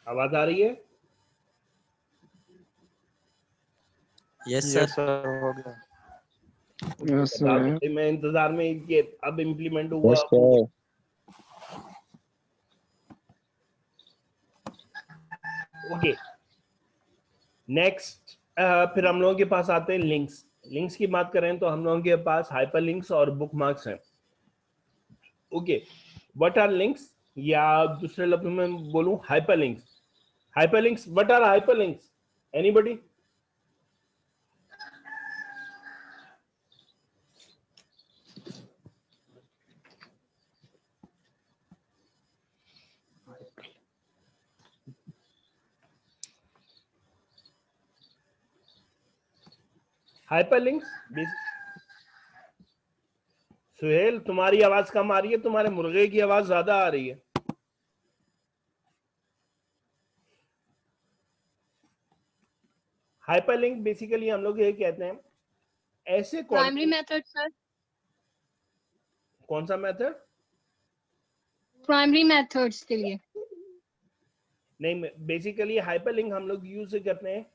आवाज आ रही है?
Yes
yes
sir.
सर हो गया।
यस
बता दो
सर।
भाई, मैं इंतजार में कि अब इम्प्लीमेंट हुआ।
Yes sir.
ओके नेक्स्ट, फिर हम लोगों के पास आते हैं लिंक्स। लिंक्स की बात करें तो हम लोगों के पास हाइपरलिंक्स और बुकमार्क्स हैं। ओके व्हाट आर लिंक्स, या दूसरे लफ्ज में बोलूं hyperlinks. Hyperlinks, what are hyperlinks, anybody? Hyperlinks Suhel, तुम्हारी आवाज कम आ रही है, तुम्हारे मुर्गे की आवाज ज्यादा आ रही है। हाइपरलिंक बेसिकली हम लोग ये कहते हैं ऐसे
प्राइमरी
content-
मेथड सर,
कौन सा मेथड?
प्राइमरी मेथड्स के लिए।
नहीं, बेसिकली हाइपरलिंक हम लोग यूज करते हैं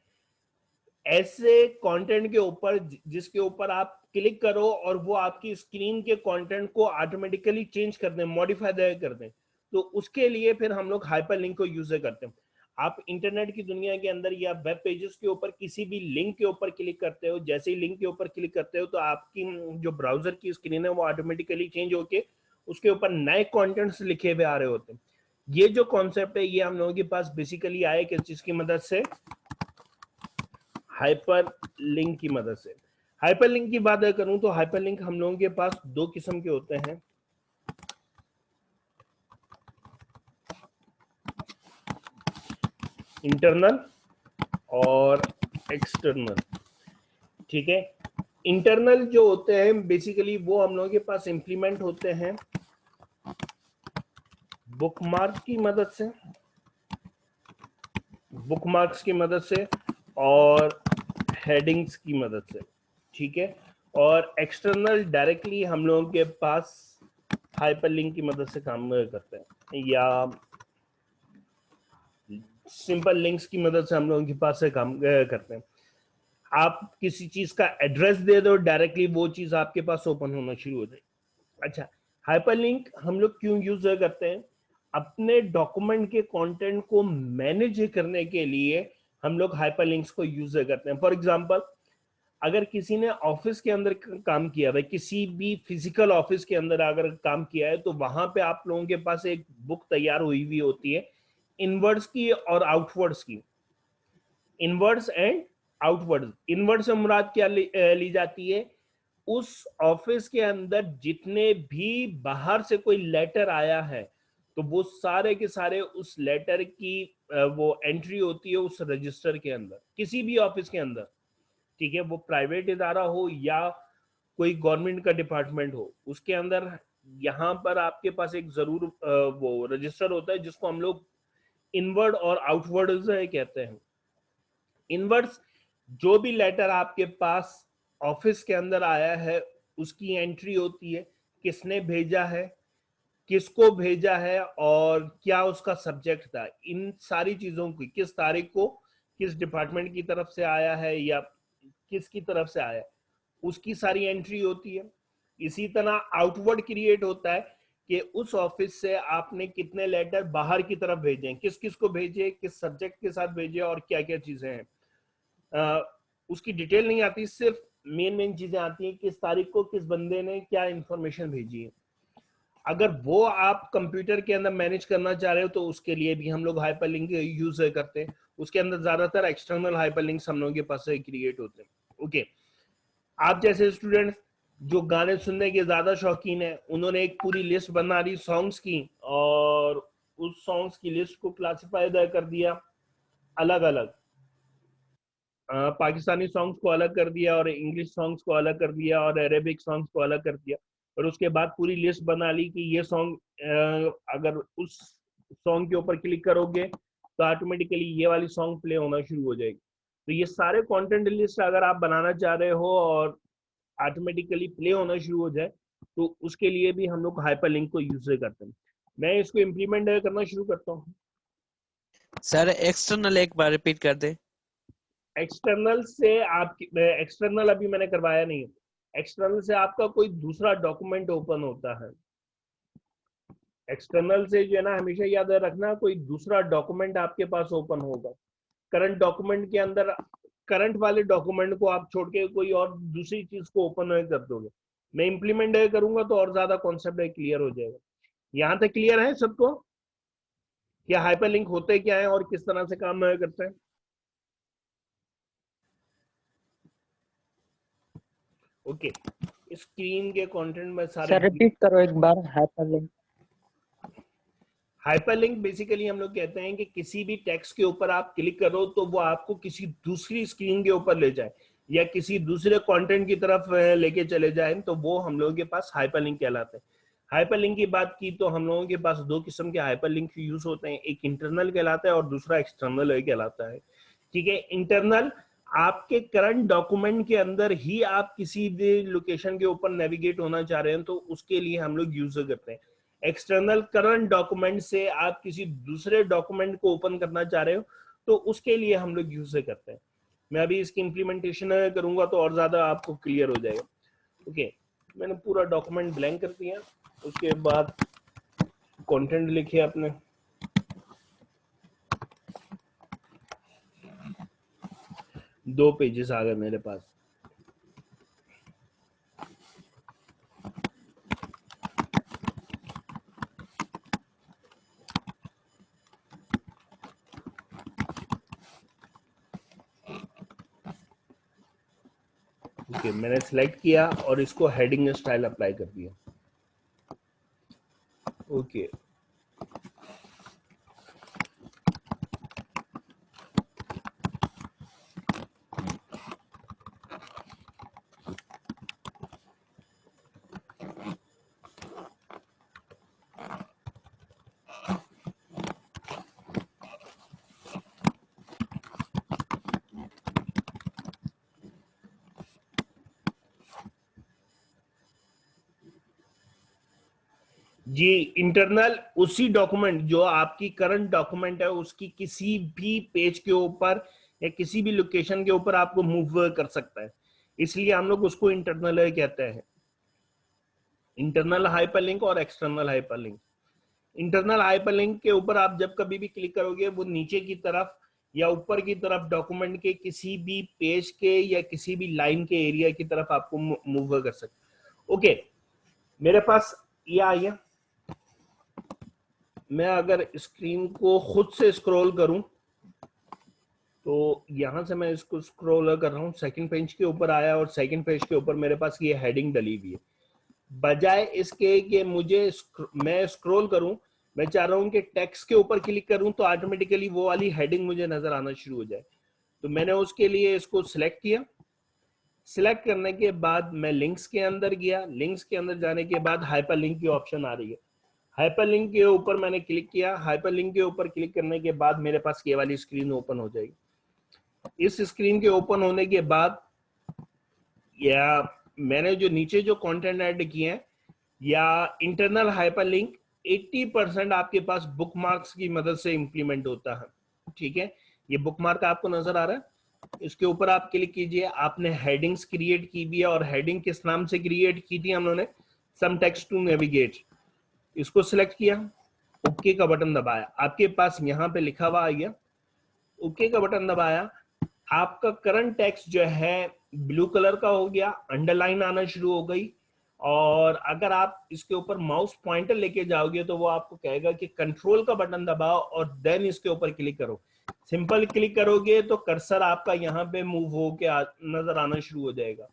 ऐसे कंटेंट के ऊपर जिसके ऊपर आप क्लिक करो और वो आपकी स्क्रीन के कंटेंट को ऑटोमेटिकली चेंज कर दें, मॉडिफाई कर दें। तो उसके लिए फिर हम लोग हाइपरलिंक को यूज करते हैं। आप इंटरनेट की दुनिया के अंदर या वेब पेजेस के ऊपर किसी भी लिंक के ऊपर क्लिक करते हो, जैसे ही लिंक के ऊपर क्लिक करते हो तो आपकी जो ब्राउजर की स्क्रीन है वो ऑटोमेटिकली चेंज होके उसके ऊपर नए कंटेंट्स लिखे हुए आ रहे होते हैं। ये जो कॉन्सेप्ट है ये हम लोगों के पास बेसिकली आया किस चीज की मदद से? हाइपर लिंक की मदद से। हाइपरलिंक की बात करूं तो हाइपरलिंक हम लोगों के पास दो किस्म के होते हैं। इंटरनल और एक्सटर्नल। ठीक है, इंटरनल जो होते हैं बेसिकली वो हम लोगों के पास इंप्लीमेंट होते हैं बुकमार्क की मदद से, बुकमार्क्स की मदद से और हेडिंग्स की मदद से। ठीक है, और एक्सटर्नल डायरेक्टली हम लोगों के पास हाइपरलिंक की मदद से काम करते हैं, या सिंपल लिंक्स की मदद से हम लोगों के पास से काम करते हैं। आप किसी चीज का एड्रेस दे दो, डायरेक्टली वो चीज आपके पास ओपन होना शुरू हो जाए। अच्छा, हाइपरलिंक हम लोग क्यों यूज करते हैं? अपने डॉक्यूमेंट के कंटेंट को मैनेज करने के लिए हम लोग हाइपरलिंक्स को यूज करते हैं। फॉर एग्जांपल, अगर किसी ने ऑफिस के अंदर काम किया है, किसी भी फिजिकल ऑफिस के अंदर अगर काम किया है, तो वहां पे आप लोगों के पास एक बुक तैयार हुई हुई होती है इनवर्ड्स की और आउटवर्ड्स की। Inwards and outwards. इनवर्ड से मुराद क्या ली जाती है? उस ऑफिस के अंदर जितने भी बाहर से कोई लेटर आया है तो वो सारे के सारे उस लेटर की वो एंट्री होती है उस रजिस्टर के अंदर, किसी भी ऑफिस के अंदर। ठीक है, वो प्राइवेट इदारा हो या कोई गवर्नमेंट का डिपार्टमेंट हो, उसके अंदर यहाँ पर आपके पास एक जरूर वो रजिस्टर होता है जिसको हम लोग इनवर्ड और आउटवर्ड कहते हैं। इनवर्ड्स, जो भी लेटर आपके पास ऑफिस के अंदर आया है उसकी एंट्री होती है, किसने भेजा है, किसको भेजा है और क्या उसका सब्जेक्ट था। इन सारी चीजों की, किस तारीख को किस डिपार्टमेंट की तरफ से आया है या किसकी तरफ से आया है, उसकी सारी एंट्री होती है। इसी तरह आउटवर्ड क्रिएट होता है कि उस ऑफिस से आपने कितने लेटर बाहर की तरफ भेजे, किस किस को भेजे, किस सब्जेक्ट के साथ भेजे और क्या क्या चीजें हैं। उसकी डिटेल नहीं आती, सिर्फ मेन चीजें आती हैं, किस तारीख को किस बंदे ने क्या इंफॉर्मेशन भेजी है। अगर वो आप कंप्यूटर के अंदर मैनेज करना चाह रहे हो तो उसके लिए भी हम लोग हाइपरलिंक यूज करते हैं। उसके अंदर ज्यादातर एक्सटर्नल हाइपरलिंक्स हम लोगों के पास क्रिएट होते हैं। ओके, आप जैसे स्टूडेंट जो गाने सुनने के ज्यादा शौकीन है, उन्होंने एक पूरी लिस्ट बना ली सॉन्ग्स की और उस सॉन्ग्स की लिस्ट को क्लासिफाई कर दिया अलग अलग। पाकिस्तानी सॉन्ग्स को अलग कर दिया और इंग्लिश सॉन्ग्स को अलग कर दिया और अरेबिक सॉन्ग्स को अलग कर दिया, और उसके बाद पूरी लिस्ट बना ली कि ये सॉन्ग अगर उस सॉन्ग के ऊपर क्लिक करोगे तो ऑटोमेटिकली ये वाली सॉन्ग प्ले होना शुरू हो जाएगी। तो ये सारे कंटेंट लिस्ट अगर आप बनाना चाह रहे हो और ऑटोमेटिकली प्ले होना शुरू हो जाए तो उसके लिए भी हम लोग हाइपरलिंक को यूज करते हैं। मैं इसको इम्प्लीमेंट करना शुरू करता हूँ।
सर एक्सटर्नल एक बार रिपीट कर दे।
एक्सटर्नल से आप, एक्सटर्नल अभी मैंने करवाया नहीं है, एक्सटर्नल से आपका कोई दूसरा डॉक्यूमेंट ओपन होता है। एक्सटर्नल से जो है ना, हमेशा याद रखना, कोई दूसरा डॉक्यूमेंट आपके पास ओपन होगा। करंट डॉक्यूमेंट के अंदर करंट वाले डॉक्यूमेंट को आप छोड़ के कोई और दूसरी चीज को ओपन कर दोगे। मैं इंप्लीमेंट करूंगा तो और ज्यादा कॉन्सेप्ट क्लियर हो जाएगा। यहाँ तक क्लियर है सबको क्या हाइपरलिंक होते क्या है और किस तरह से काम करते हैं? ओके, स्क्रीन के कंटेंट में सारे
सर रिपीट करो एक बार हाइपरलिंक।
हाइपरलिंक बेसिकली हम लोग कहते हैं कि किसी भी टेक्स्ट के ऊपर आप क्लिक करो तो वो आपको किसी दूसरी स्क्रीन के ऊपर ले जाए या किसी दूसरे कंटेंट की तरफ लेके चले जाए, तो वो हम लोगों के पास हाइपरलिंक कहलाते हैं। हाइपरलिंक की बात की तो हम लोगों के पास दो किस्म के हाइपरलिंक यूज होते हैं, एक इंटरनल कहलाता है और दूसरा एक्सटर्नल कहलाता है। ठीक है, इंटरनल आपके करंट डॉक्यूमेंट के अंदर ही आप किसी भी लोकेशन के ऊपर नेविगेट होना चाह रहे हैं तो उसके लिए हम लोग यूज करते हैं। एक्सटर्नल करंट डॉक्यूमेंट से आप किसी दूसरे डॉक्यूमेंट को ओपन करना चाह रहे हो तो उसके लिए हम लोग यूज करते हैं। मैं अभी इसकी इंप्लीमेंटेशन करूंगा तो और ज्यादा आपको क्लियर हो जाएगा। ओके, मैंने पूरा डॉक्यूमेंट ब्लैंक कर दिया, उसके बाद कंटेंट लिखे आपने। दो पेजेस आ गए मेरे पास। ओके, मैंने सिलेक्ट किया और इसको हेडिंग स्टाइल अप्लाई कर दिया। ओके, जी इंटरनल उसी डॉक्यूमेंट जो आपकी करंट डॉक्यूमेंट है उसकी किसी भी पेज के ऊपर या किसी भी लोकेशन के ऊपर आपको मूव कर सकता है, इसलिए हम लोग उसको इंटरनल कहते हैं। इंटरनल हाइपरलिंक और एक्सटर्नल हाइपरलिंक। इंटरनल हाइपरलिंक के ऊपर आप जब कभी भी क्लिक करोगे वो नीचे की तरफ या ऊपर की तरफ डॉक्यूमेंट के किसी भी पेज के या किसी भी लाइन के एरिया की तरफ आपको मूव कर सकते। ओके, मेरे पास ये आ गया। मैं अगर स्क्रीन को खुद से स्क्रॉल करूं तो यहां से मैं इसको स्क्रॉल कर रहा हूं, सेकंड पेज के ऊपर आया और सेकंड पेज के ऊपर मेरे पास ये हेडिंग डली हुई है। बजाय इसके कि मैं स्क्रॉल करूं, मैं चाह रहा हूं कि टेक्स्ट के ऊपर क्लिक करूं तो ऑटोमेटिकली वो वाली हेडिंग मुझे नजर आना शुरू हो जाए। तो मैंने उसके लिए इसको सिलेक्ट किया। सिलेक्ट करने के बाद मैं लिंक्स के अंदर गया। लिंक्स के अंदर जाने के बाद हाइपरलिंक की ऑप्शन आ रही है। हाइपरलिंक के ऊपर मैंने क्लिक किया। हाइपरलिंक के ऊपर क्लिक करने के बाद मेरे पास ये वाली स्क्रीन ओपन हो जाएगी। इस स्क्रीन के ओपन होने के बाद या मैंने जो नीचे जो कंटेंट ऐड किए हैं या इंटरनल हाइपरलिंक 80% आपके पास बुकमार्क्स की मदद से इंप्लीमेंट होता है। ठीक है, ये बुकमार्क आपको नजर आ रहा है, इसके ऊपर आप क्लिक कीजिए। आपने हेडिंग्स क्रिएट की भी है और हेडिंग किस नाम से क्रिएट की थी हम लोगों ने, सम टेक्स्ट टू नेविगेट। इसको सिलेक्ट किया, ओके का बटन दबाया, आपके पास यहाँ पे लिखा हुआ आ गया। ओके का बटन दबाया, आपका करंट टेक्स्ट जो है ब्लू कलर का हो गया, अंडरलाइन आना शुरू हो गई। और अगर आप इसके ऊपर माउस पॉइंटर लेके जाओगे तो वो आपको कहेगा कि कंट्रोल का बटन दबाओ और देन इसके ऊपर क्लिक करो। सिंपल क्लिक करोगे तो कर्सर आपका यहाँ पे मूव हो के नजर आना शुरू हो जाएगा।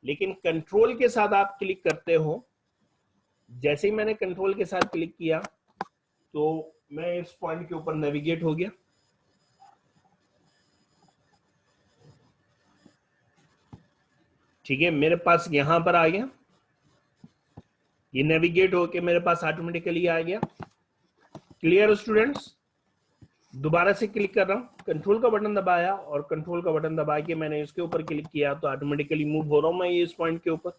लेकिन कंट्रोल के साथ आप क्लिक करते हो, जैसे ही मैंने कंट्रोल के साथ क्लिक किया तो मैं इस पॉइंट के ऊपर नेविगेट हो गया। ठीक है, मेरे पास यहां पर आ गया, ये नेविगेट होके मेरे पास ऑटोमेटिकली आ गया। Clear students? दोबारा से क्लिक कर रहा हूं, कंट्रोल का बटन दबाया और कंट्रोल का बटन दबा के मैंने इसके ऊपर क्लिक किया तो ऑटोमेटिकली मूव हो रहा हूं मैं ये इस पॉइंट के ऊपर।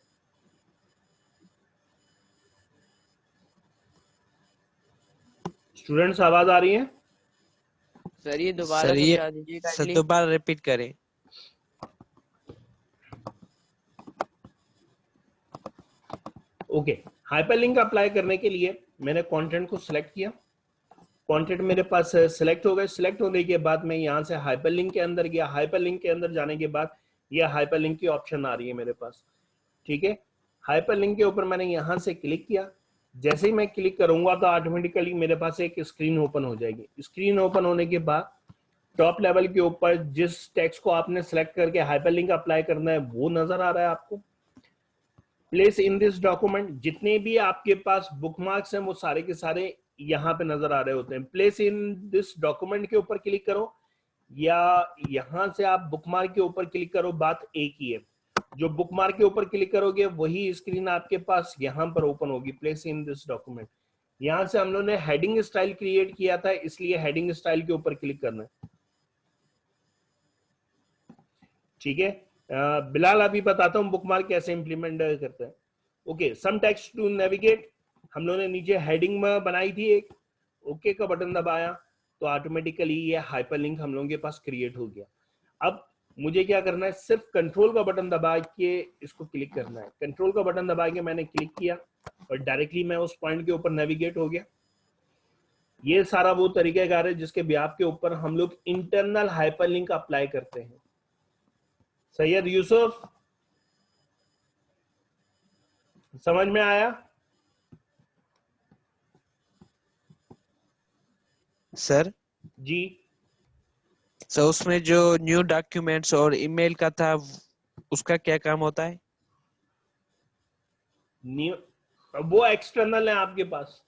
स्टूडेंट्स आवाज आ रही है?
सर ये दोबारा समझा दीजिए, सर दोबारा रिपीट करें।
ओके, हाइपरलिंक अप्लाई करने के लिए मैंने कंटेंट को सिलेक्ट किया, कंटेंट मेरे पास सिलेक्ट हो गए। सिलेक्ट होने के बाद मैं यहाँ से हाइपरलिंक के अंदर गया। हाइपरलिंक के अंदर जाने के बाद ये हाइपरलिंक की ऑप्शन आ रही है मेरे पास, ठीक है। हाइपरलिंक के ऊपर मैंने यहाँ से क्लिक किया। जैसे ही मैं क्लिक करूंगा तो ऑटोमेटिकली मेरे पास एक स्क्रीन ओपन हो जाएगी। स्क्रीन ओपन होने के बाद टॉप लेवल के ऊपर जिस टेक्स्ट को आपने सेलेक्ट करके हाइपरलिंक अप्लाई करना है वो नजर आ रहा है आपको। प्लेस इन दिस डॉक्यूमेंट, जितने भी आपके पास बुकमार्क्स हैं वो सारे के सारे यहाँ पे नजर आ रहे होते हैं। प्लेस इन दिस डॉक्यूमेंट के ऊपर क्लिक करो या यहाँ से आप बुकमार्क के ऊपर क्लिक करो, बात एक ही है। जो बुकमार्क के ऊपर क्लिक करोगे वही स्क्रीन आपके पास यहाँ पर ओपन होगी, प्लेस इन दिस डॉक्यूमेंट। यहाँ से हम लोगों ने हेडिंग स्टाइल क्रिएट किया था, इसलिए हेडिंग स्टाइल के ऊपर क्लिक करना है, ठीक है। बिलाल अभी बताता हूँ बुकमार्क कैसे इंप्लीमेंट करते हैं। Okay, some text to navigate, हम लोगों ने नीचे हेडिंग में बनाई थी एक, ओके का बटन दबाया तो ऑटोमेटिकली ये हाइपरलिंक हम लोगों के पास क्रिएट हो गया। अब मुझे क्या करना है, सिर्फ कंट्रोल का बटन दबा के इसको क्लिक करना है। कंट्रोल का बटन दबा के मैंने क्लिक किया और डायरेक्टली मैं उस पॉइंट के ऊपर नेविगेट हो गया। ये सारा वो तरीकाकार है जिसके ब्याप के ऊपर हम लोग इंटरनल हाइपरलिंक अप्लाई करते हैं। सैयद यूसुफ, समझ में आया?
सर
जी,
सर उसमें जो न्यू डॉक्यूमेंट्स और ईमेल का था उसका क्या काम होता है?
न्यू, वो एक्सटर्नल है आपके पास।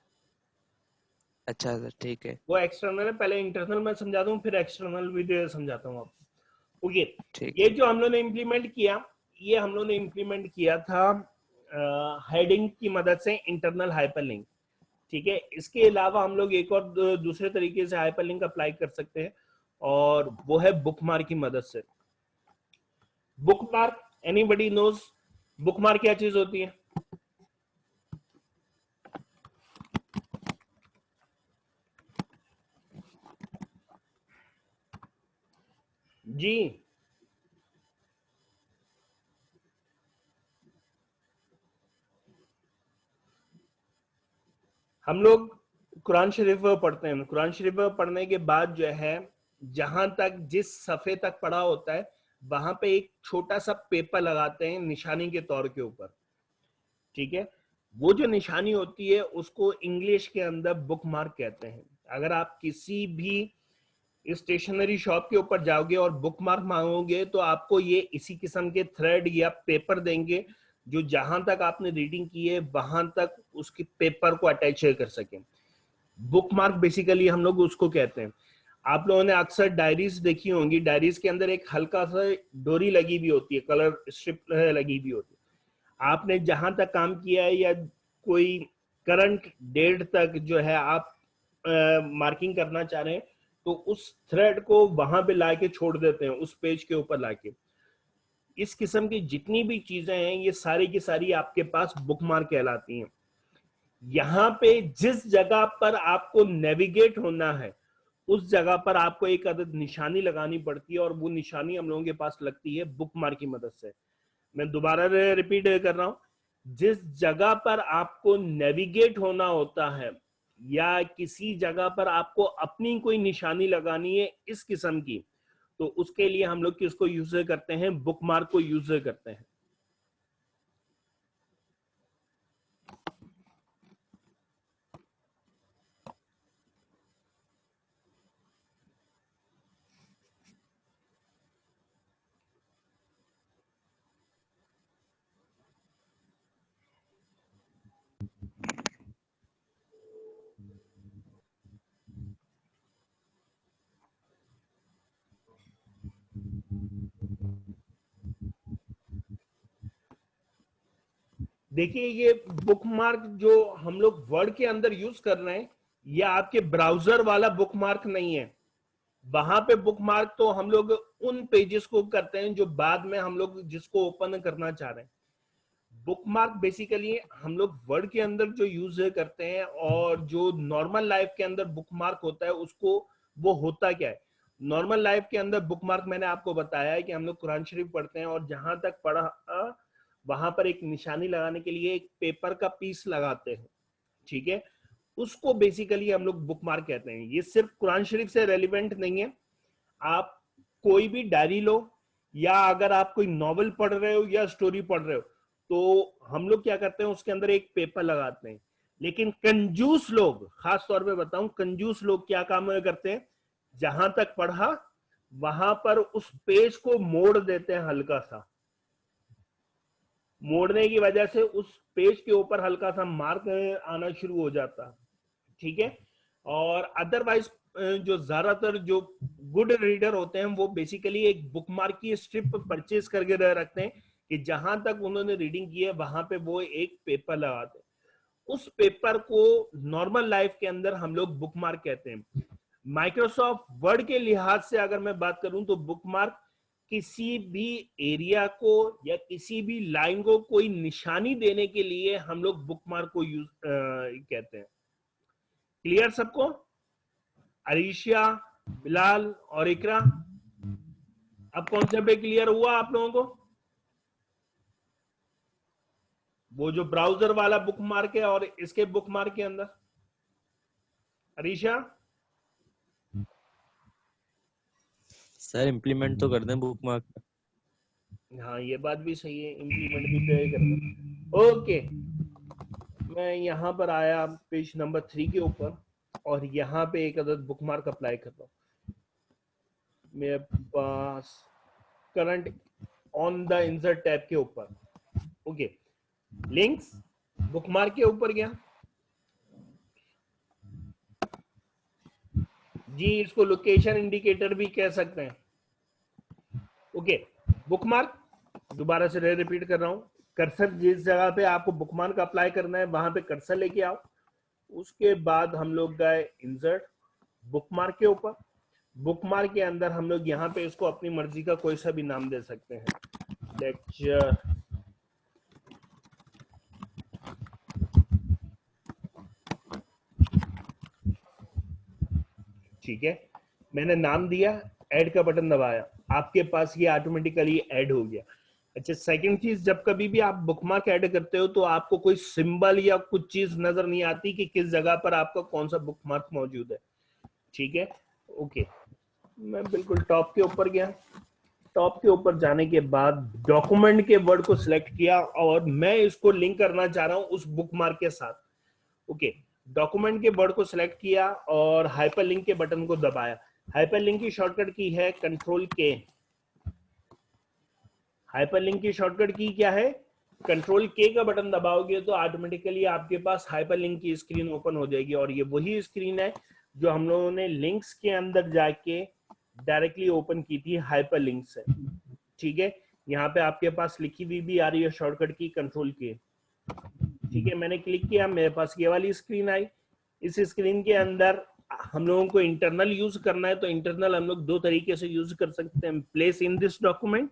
अच्छा सर, ठीक है,
वो एक्सटर्नल है, पहले इंटरनल मैं समझा दूं फिर एक्सटर्नल भी समझाता हूँ आपको। ओके,
ठीक।
ये जो हम लोगों ने इम्प्लीमेंट किया, ये हम लोगों ने इम्प्लीमेंट किया था हेडिंग की मदद से इंटरनल हाइपरलिंक, ठीक है। इसके अलावा हम लोग एक और दूसरे तरीके से हाइपरलिंक अप्लाई कर सकते हैं और वो है बुकमार्क की मदद से। बुकमार्क, एनीबडी नोज बुकमार्क क्या चीज होती है? जी, हम लोग कुरान शरीफ पढ़ते हैं। कुरान शरीफ पढ़ने के बाद जो है, जहां तक जिस सफे तक पढ़ा होता है वहां पे एक छोटा सा पेपर लगाते हैं निशानी के तौर के ऊपर, ठीक है। वो जो निशानी होती है उसको इंग्लिश के अंदर बुक मार्क कहते हैं। अगर आप किसी भी स्टेशनरी शॉप के ऊपर जाओगे और बुक मार्क मांगोगे तो आपको ये इसी किस्म के थ्रेड या पेपर देंगे जो जहां तक आपने रीडिंग की है वहां तक उसके पेपर को अटैच कर सके। बुक मार्क बेसिकली हम लोग उसको कहते हैं। आप लोगों ने अक्सर डायरीज देखी होंगी, डायरीज के अंदर एक हल्का सा डोरी लगी भी होती है, कलर स्ट्रिप लगी भी होती है। आपने जहां तक काम किया है या कोई करंट डेट तक जो है आप मार्किंग करना चाह रहे हैं तो उस थ्रेड को वहां पे लाके छोड़ देते हैं, उस पेज के ऊपर लाके। इस किस्म की जितनी भी चीजें हैं ये सारी की सारी आपके पास बुकमार्क कहलाती हैं। यहाँ पे जिस जगह पर आपको नेविगेट होना है उस जगह पर आपको एक अदद निशानी लगानी पड़ती है और वो निशानी हम लोगों के पास लगती है बुकमार्क की मदद से। मैं दोबारा रिपीट कर रहा हूं, जिस जगह पर आपको नेविगेट होना होता है या किसी जगह पर आपको अपनी कोई निशानी लगानी है इस किस्म की, तो उसके लिए हम लोग किसको यूज करते हैं? बुकमार्क को यूज करते हैं। देखिए, ये बुकमार्क जो हम लोग वर्ड के अंदर यूज कर रहे हैं ये आपके ब्राउजर वाला बुकमार्क नहीं है। वहां पे बुकमार्क तो हम लोग उन पेजेस को करते हैं जो बाद में हम लोग जिसको ओपन करना चाह रहे हैं। बुकमार्क बेसिकली हम लोग वर्ड के अंदर जो यूज करते हैं और जो नॉर्मल लाइफ के अंदर बुकमार्क होता है उसको, वो होता क्या है? नॉर्मल लाइफ के अंदर बुकमार्क मैंने आपको बताया है कि हम लोग कुरान शरीफ पढ़ते हैं और जहां तक पढ़ा वहां पर एक निशानी लगाने के लिए एक पेपर का पीस लगाते हैं, ठीक है, उसको बेसिकली हम लोग बुक मार्क कहते हैं। ये सिर्फ कुरान शरीफ से रेलिवेंट नहीं है, आप कोई भी डायरी लो या अगर आप कोई नॉवेल पढ़ रहे हो या स्टोरी पढ़ रहे हो तो हम लोग क्या करते हैं, उसके अंदर एक पेपर लगाते हैं। लेकिन कंजूस लोग, खास तौर पे बताऊं, कंजूस लोग क्या काम करते हैं, जहां तक पढ़ा वहां पर उस पेज को मोड़ देते हैं, हल्का सा मोड़ने की वजह से उस पेज के ऊपर हल्का सा मार्क आना शुरू हो जाता है, ठीक है। और अदरवाइज जो ज्यादातर जो गुड रीडर होते हैं वो बेसिकली एक बुक मार्क की स्ट्रिप परचेज करके रखते हैं कि जहां तक उन्होंने रीडिंग की है वहां पे वो एक पेपर लगाते हैं। उस पेपर को नॉर्मल लाइफ के अंदर हम लोग बुक मार्क कहते हैं। माइक्रोसॉफ्ट वर्ड के लिहाज से अगर मैं बात करूं तो बुक मार्क किसी भी एरिया को या किसी भी लाइन को कोई निशानी देने के लिए हम लोग बुक मार्क को यूज कहते हैं। क्लियर सबको? अरीशिया, बिलाल और इकरा, अब कॉन्सेप्ट पे क्लियर हुआ आप लोगों को? वो जो ब्राउजर वाला बुक मार्क है और इसके बुक मार्क के अंदर, अरीशा?
सर इम्प्लीमेंट तो कर दें बुक मार्क।
हाँ ये बात भी सही है, इम्प्लीमेंट भी तो करना। ओके, मैं यहाँ पर आया पेज नंबर 3 के ऊपर और यहाँ पे एक अदद बुक मार्क अप्लाई कर रहा हूँ। मेरे पास current on the insert tab के ऊपर, ओके, लिंक्स बुक मार्क के ऊपर गया जी, इसको लोकेशन इंडिकेटर भी कह सकते हैं। ओके, बुक मार्क दोबारा से रिपीट कर रहा हूं, कर्सर जिस जगह पे आपको बुक मार्क अप्लाई करना है वहां पे कर्सर लेके आओ। उसके बाद हम लोग गए इंसर्ट बुक मार्क के ऊपर। बुक मार्क के अंदर हम लोग यहाँ पे इसको अपनी मर्जी का कोई सा भी नाम दे सकते हैं, लेक्चर, ठीक है, मैंने नाम दिया, ऐड का बटन दबाया, आपके पास ये ऑटोमेटिकली ऐड हो गया। अच्छा, सेकंड चीज, जब कभी भी आप बुकमार्क ऐड करते हो तो आपको कोई सिंबल या कुछ चीज नजर नहीं आती कि किस जगह पर आपका कौन सा बुकमार्क मौजूद है, ठीक है। ओके, मैं बिल्कुल टॉप के ऊपर गया। टॉप के ऊपर जाने के बाद डॉक्यूमेंट के वर्ड को सिलेक्ट किया और मैं इसको लिंक करना चाह रहा हूं उस बुकमार्क के साथ। ओके, डॉक्यूमेंट के वर्ड को सिलेक्ट किया और हाइपरलिंक के बटन को दबाया। हाइपरलिंक की शॉर्टकट की है कंट्रोल के। हाइपरलिंक की शॉर्टकट की क्या है? कंट्रोल के का बटन दबाओगे तो ऑटोमेटिकली आपके पास हाइपरलिंक की स्क्रीन ओपन हो जाएगी और ये वही स्क्रीन है जो हम लोगों ने लिंक्स के अंदर जाके डायरेक्टली ओपन की थी हाइपरलिंक से, ठीक है। यहाँ पे आपके पास लिखी हुई भी आ रही है शॉर्टकट की कंट्रोल के, ठीक है। मैंने क्लिक किया, मेरे पास ये वाली स्क्रीन आई। इस स्क्रीन के अंदर हम लोगों को इंटरनल यूज करना है तो इंटरनल हम लोग दो तरीके से यूज कर सकते हैं, प्लेस इन दिस डॉक्यूमेंट,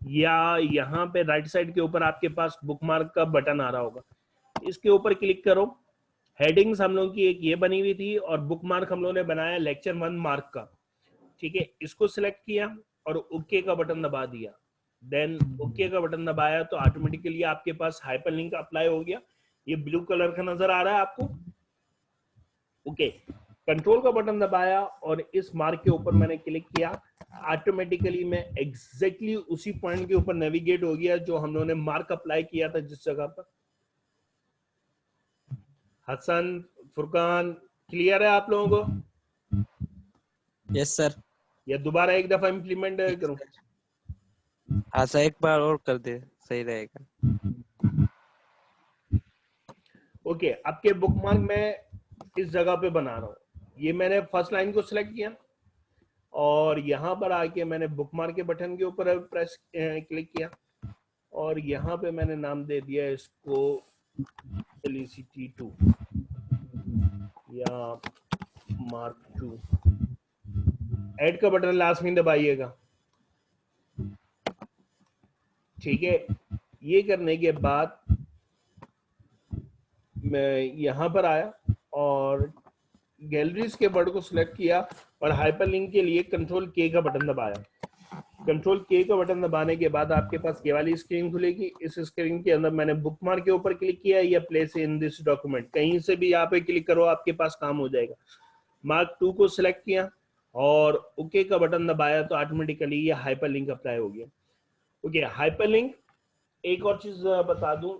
या यहाँ पे राइट साइड के ऊपर आपके पास बुकमार्क का बटन आ रहा होगा, इसके ऊपर क्लिक करो। हेडिंग्स हम लोगों की एक ये बनी हुई थी और बुकमार्क हम लोगों ने बनाया लेक्चर 1 मार्क का, ठीक है। इसको सिलेक्ट किया और ओके का बटन दबा दिया। देन ओके का बटन दबाया तो ऑटोमेटिकली आपके पास हाइपरलिंक अप्लाई हो गया। ये ब्लू कलर का नजर आ रहा है आपको, ओके। कंट्रोल का बटन दबाया और इस मार्क के ऊपर मैंने क्लिक किया, ऑटोमेटिकली मैं एग्जैक्टली उसी पॉइंट के ऊपर नेविगेट हो गया जो हम लोगों ने मार्क अप्लाई किया था जिस जगह पर। हसन, फुरकान, क्लियर है आप लोगों को?
Yes sir.
या दोबारा एक दफा इंप्लीमेंट करूं?
हाँ सर, एक बार और कर दे, सही रहेगा।
ओके, आपके बुकमार्क मैं इस जगह पे बना रहा हूँ। ये मैंने फर्स्ट लाइन को सिलेक्ट किया और यहाँ पर आके मैंने बुकमार्क के बटन के ऊपर प्रेस क्लिक किया और यहाँ पे मैंने नाम दे दिया इसको LECT2 या मार्क 2। ऐड का बटन लास्ट में दबाइएगा, ठीक है। ये करने के बाद मैं यहाँ पर आया और गैलरीज के वर्ड को सिलेक्ट किया और हाइपरलिंक के लिए कंट्रोल के का बटन दबाया। कंट्रोल के का बटन दबाने के बाद आपके पास ये वाली स्क्रीन खुलेगी। इस स्क्रीन के अंदर मैंने बुकमार्क के ऊपर क्लिक किया या प्लेस इन दिस डॉक्यूमेंट, कहीं से भी यहाँ पे क्लिक करो आपके पास काम हो जाएगा। मार्क 2 को सिलेक्ट किया और ओके का बटन दबाया तो ऑटोमेटिकली ये हाइपरलिंक अप्लाई हो गया। ओके, हाइपरलिंक, एक और चीज बता दूं,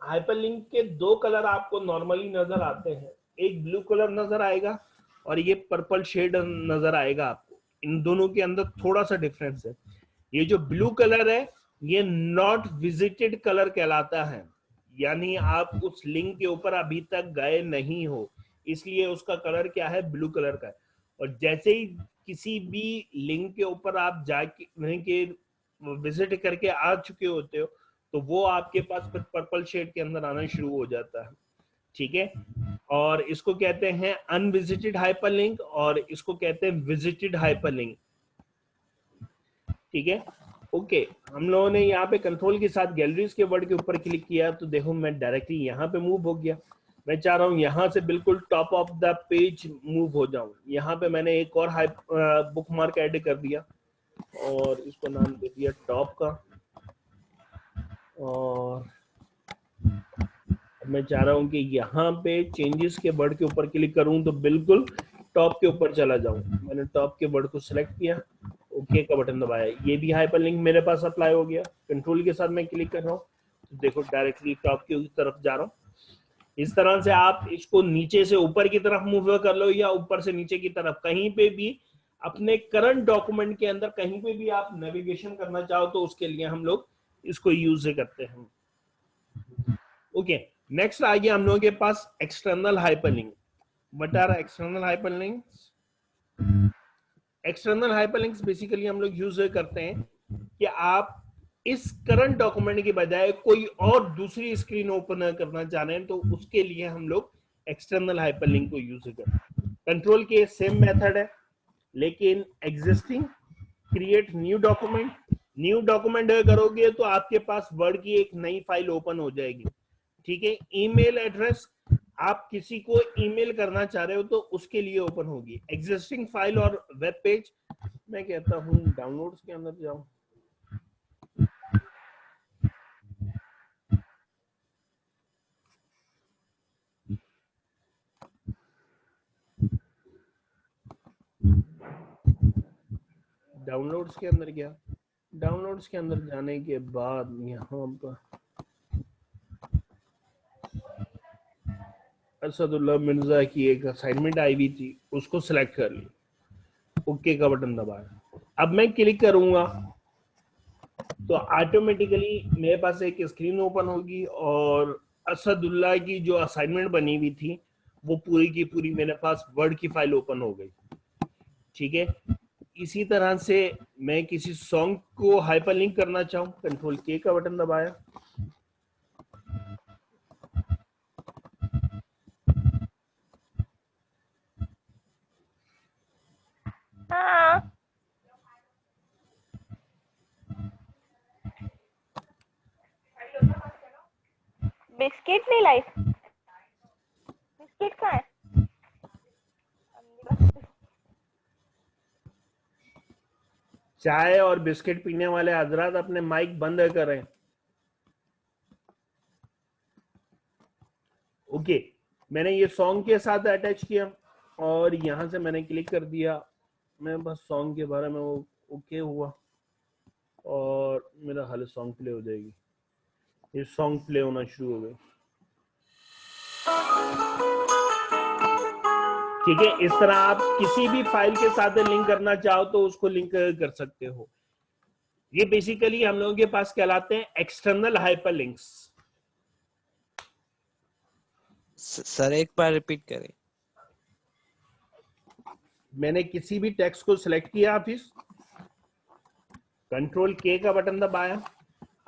हाइपरलिंक के दो कलर आपको नॉर्मली नजर आते हैं, एक ब्लू कलर नजर आएगा और ये पर्पल शेड नजर आएगा आपको। इन दोनों के अंदर थोड़ा सा डिफरेंस है। ये जो ब्लू कलर है ये नॉट विजिटेड कलर कहलाता है, यानी आप उस लिंक के ऊपर अभी तक गए नहीं हो, इसलिए उसका कलर क्या है, ब्लू कलर का है। और जैसे ही किसी भी लिंक के ऊपर आप जाके विजिट करके आ चुके होते हो तो वो आपके पास पर्पल शेड के अंदर आना शुरू हो जाता है, ठीक है। और इसको कहते हैं अनविजिटेड हाइपरलिंक और इसको कहते हैं विजिटेड हाइपरलिंक, ठीक है। ओके, हम लोगों ने यहाँ पे कंट्रोल के साथ गैलरीज के वर्ड के ऊपर क्लिक किया तो देखो मैं डायरेक्टली यहाँ पे मूव हो गया। मैं चाह रहा हूँ यहाँ से बिल्कुल top of the page move हो जाऊं। यहाँ पे मैंने एक और बुक मार्क ऐड कर दिया और इसको नाम दे दिया टॉप का, और मैं चाह रहा हूँ कि यहाँ पे चेंजेस के वर्ड के ऊपर क्लिक करूँ तो बिल्कुल टॉप के ऊपर चला जाऊं। मैंने टॉप के वर्ड को सिलेक्ट किया, ओके का बटन दबाया, ये भी हाइपरलिंक मेरे पास अप्लाई हो गया। कंट्रोल के साथ मैं क्लिक कर रहा हूँ तो देखो डायरेक्टली टॉप की तरफ जा रहा हूँ। इस तरह से आप इसको नीचे से ऊपर की तरफ मूव कर लो या ऊपर से नीचे की तरफ, कहीं पे भी अपने करंट डॉक्यूमेंट के अंदर कहीं पे भी आप नेविगेशन करना चाहो तो उसके लिए हम लोग इसको यूज करते हैं। ओके, नेक्स्ट आ गया हम लोगों के पास external hyperlink. What are external hyperlinks? External hyperlinks basically हम लोग यूज करते हैं कि आप इस करंट डॉक्यूमेंट के बजाय कोई और दूसरी स्क्रीन ओपन करना चाह रहे हैं तो उसके लिए हम लोग एक्सटर्नल हाइपरलिंक को यूज करते हैं। कंट्रोल के सेम मेथड है लेकिन एग्जिस्टिंग क्रिएट न्यू डॉक्यूमेंट करोगे तो आपके पास वर्ड की एक नई फाइल ओपन हो जाएगी, ठीक है। ईमेल एड्रेस, आप किसी को ईमेल करना चाह रहे हो तो उसके लिए ओपन होगी। एग्जिस्टिंग फाइल और वेब पेज, मैं कहता हूं डाउनलोड्स के अंदर जाओ, डाउनलोड्स के अंदर गया। डाउनलोड्स के अंदर जाने के बाद यहाँ पर असदुल्लाह मिर्जा की एक असाइनमेंट आई हुई थी, उसको सिलेक्ट कर लिया, ओके का बटन दबाया। अब मैं क्लिक करूंगा तो ऑटोमेटिकली मेरे पास एक स्क्रीन ओपन होगी और असदुल्लाह की जो असाइनमेंट बनी हुई थी वो पूरी की पूरी मेरे पास वर्ड की फाइल ओपन हो गई, ठीक है। इसी तरह से मैं किसी सॉन्ग को हाइपरलिंक करना चाहूँ, कंट्रोल के का बटन दबाया,
बिस्किट नहीं लाई, बिस्किट कहाँ है?
चाय और बिस्किट पीने वाले हजरात अपने माइक बंद करें। ओके, मैंने ये सॉन्ग के साथ अटैच किया और यहां से मैंने क्लिक कर दिया। मैं बस सॉन्ग के बारे में वो ओके हुआ और मेरा हाल सॉन्ग प्ले हो जाएगी। ये सॉन्ग प्ले होना शुरू हो गए, ठीक है। इस तरह आप किसी भी फाइल के साथ लिंक करना चाहो तो उसको लिंक कर सकते हो। ये बेसिकली हम लोगों के पास कहलाते हैं एक्सटर्नल हाइपरलिंक्स।
सर एक बार रिपीट करें।
मैंने किसी भी टेक्स्ट को सिलेक्ट किया, ऑफिस कंट्रोल के का बटन दबाया,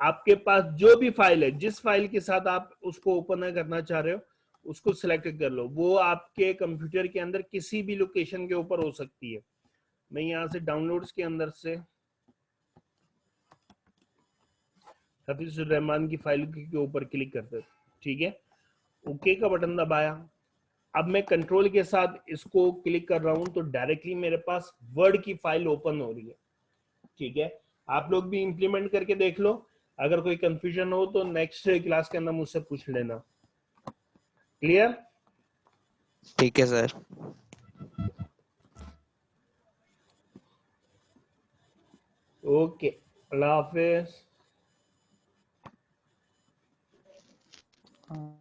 आपके पास जो भी फाइल है, जिस फाइल के साथ आप उसको ओपन करना चाह रहे हो उसको सिलेक्ट कर लो। वो आपके कंप्यूटर के अंदर किसी भी लोकेशन के ऊपर हो सकती है। मैं यहां से डाउनलोड्स के अंदर से हफीजुर रहमान की फाइल के ऊपर क्लिक करते, ठीक है। ओके का बटन दबाया। अब मैं कंट्रोल के साथ इसको क्लिक कर रहा हूं तो डायरेक्टली मेरे पास वर्ड की फाइल ओपन हो रही है, ठीक है। आप लोग भी इम्प्लीमेंट करके देख लो, अगर कोई कंफ्यूजन हो तो नेक्स्ट क्लास के अंदर मुझसे पूछ लेना। क्लियर?
ठीक है सर।
ओके, अल्लाह हाफिज।
हाँ।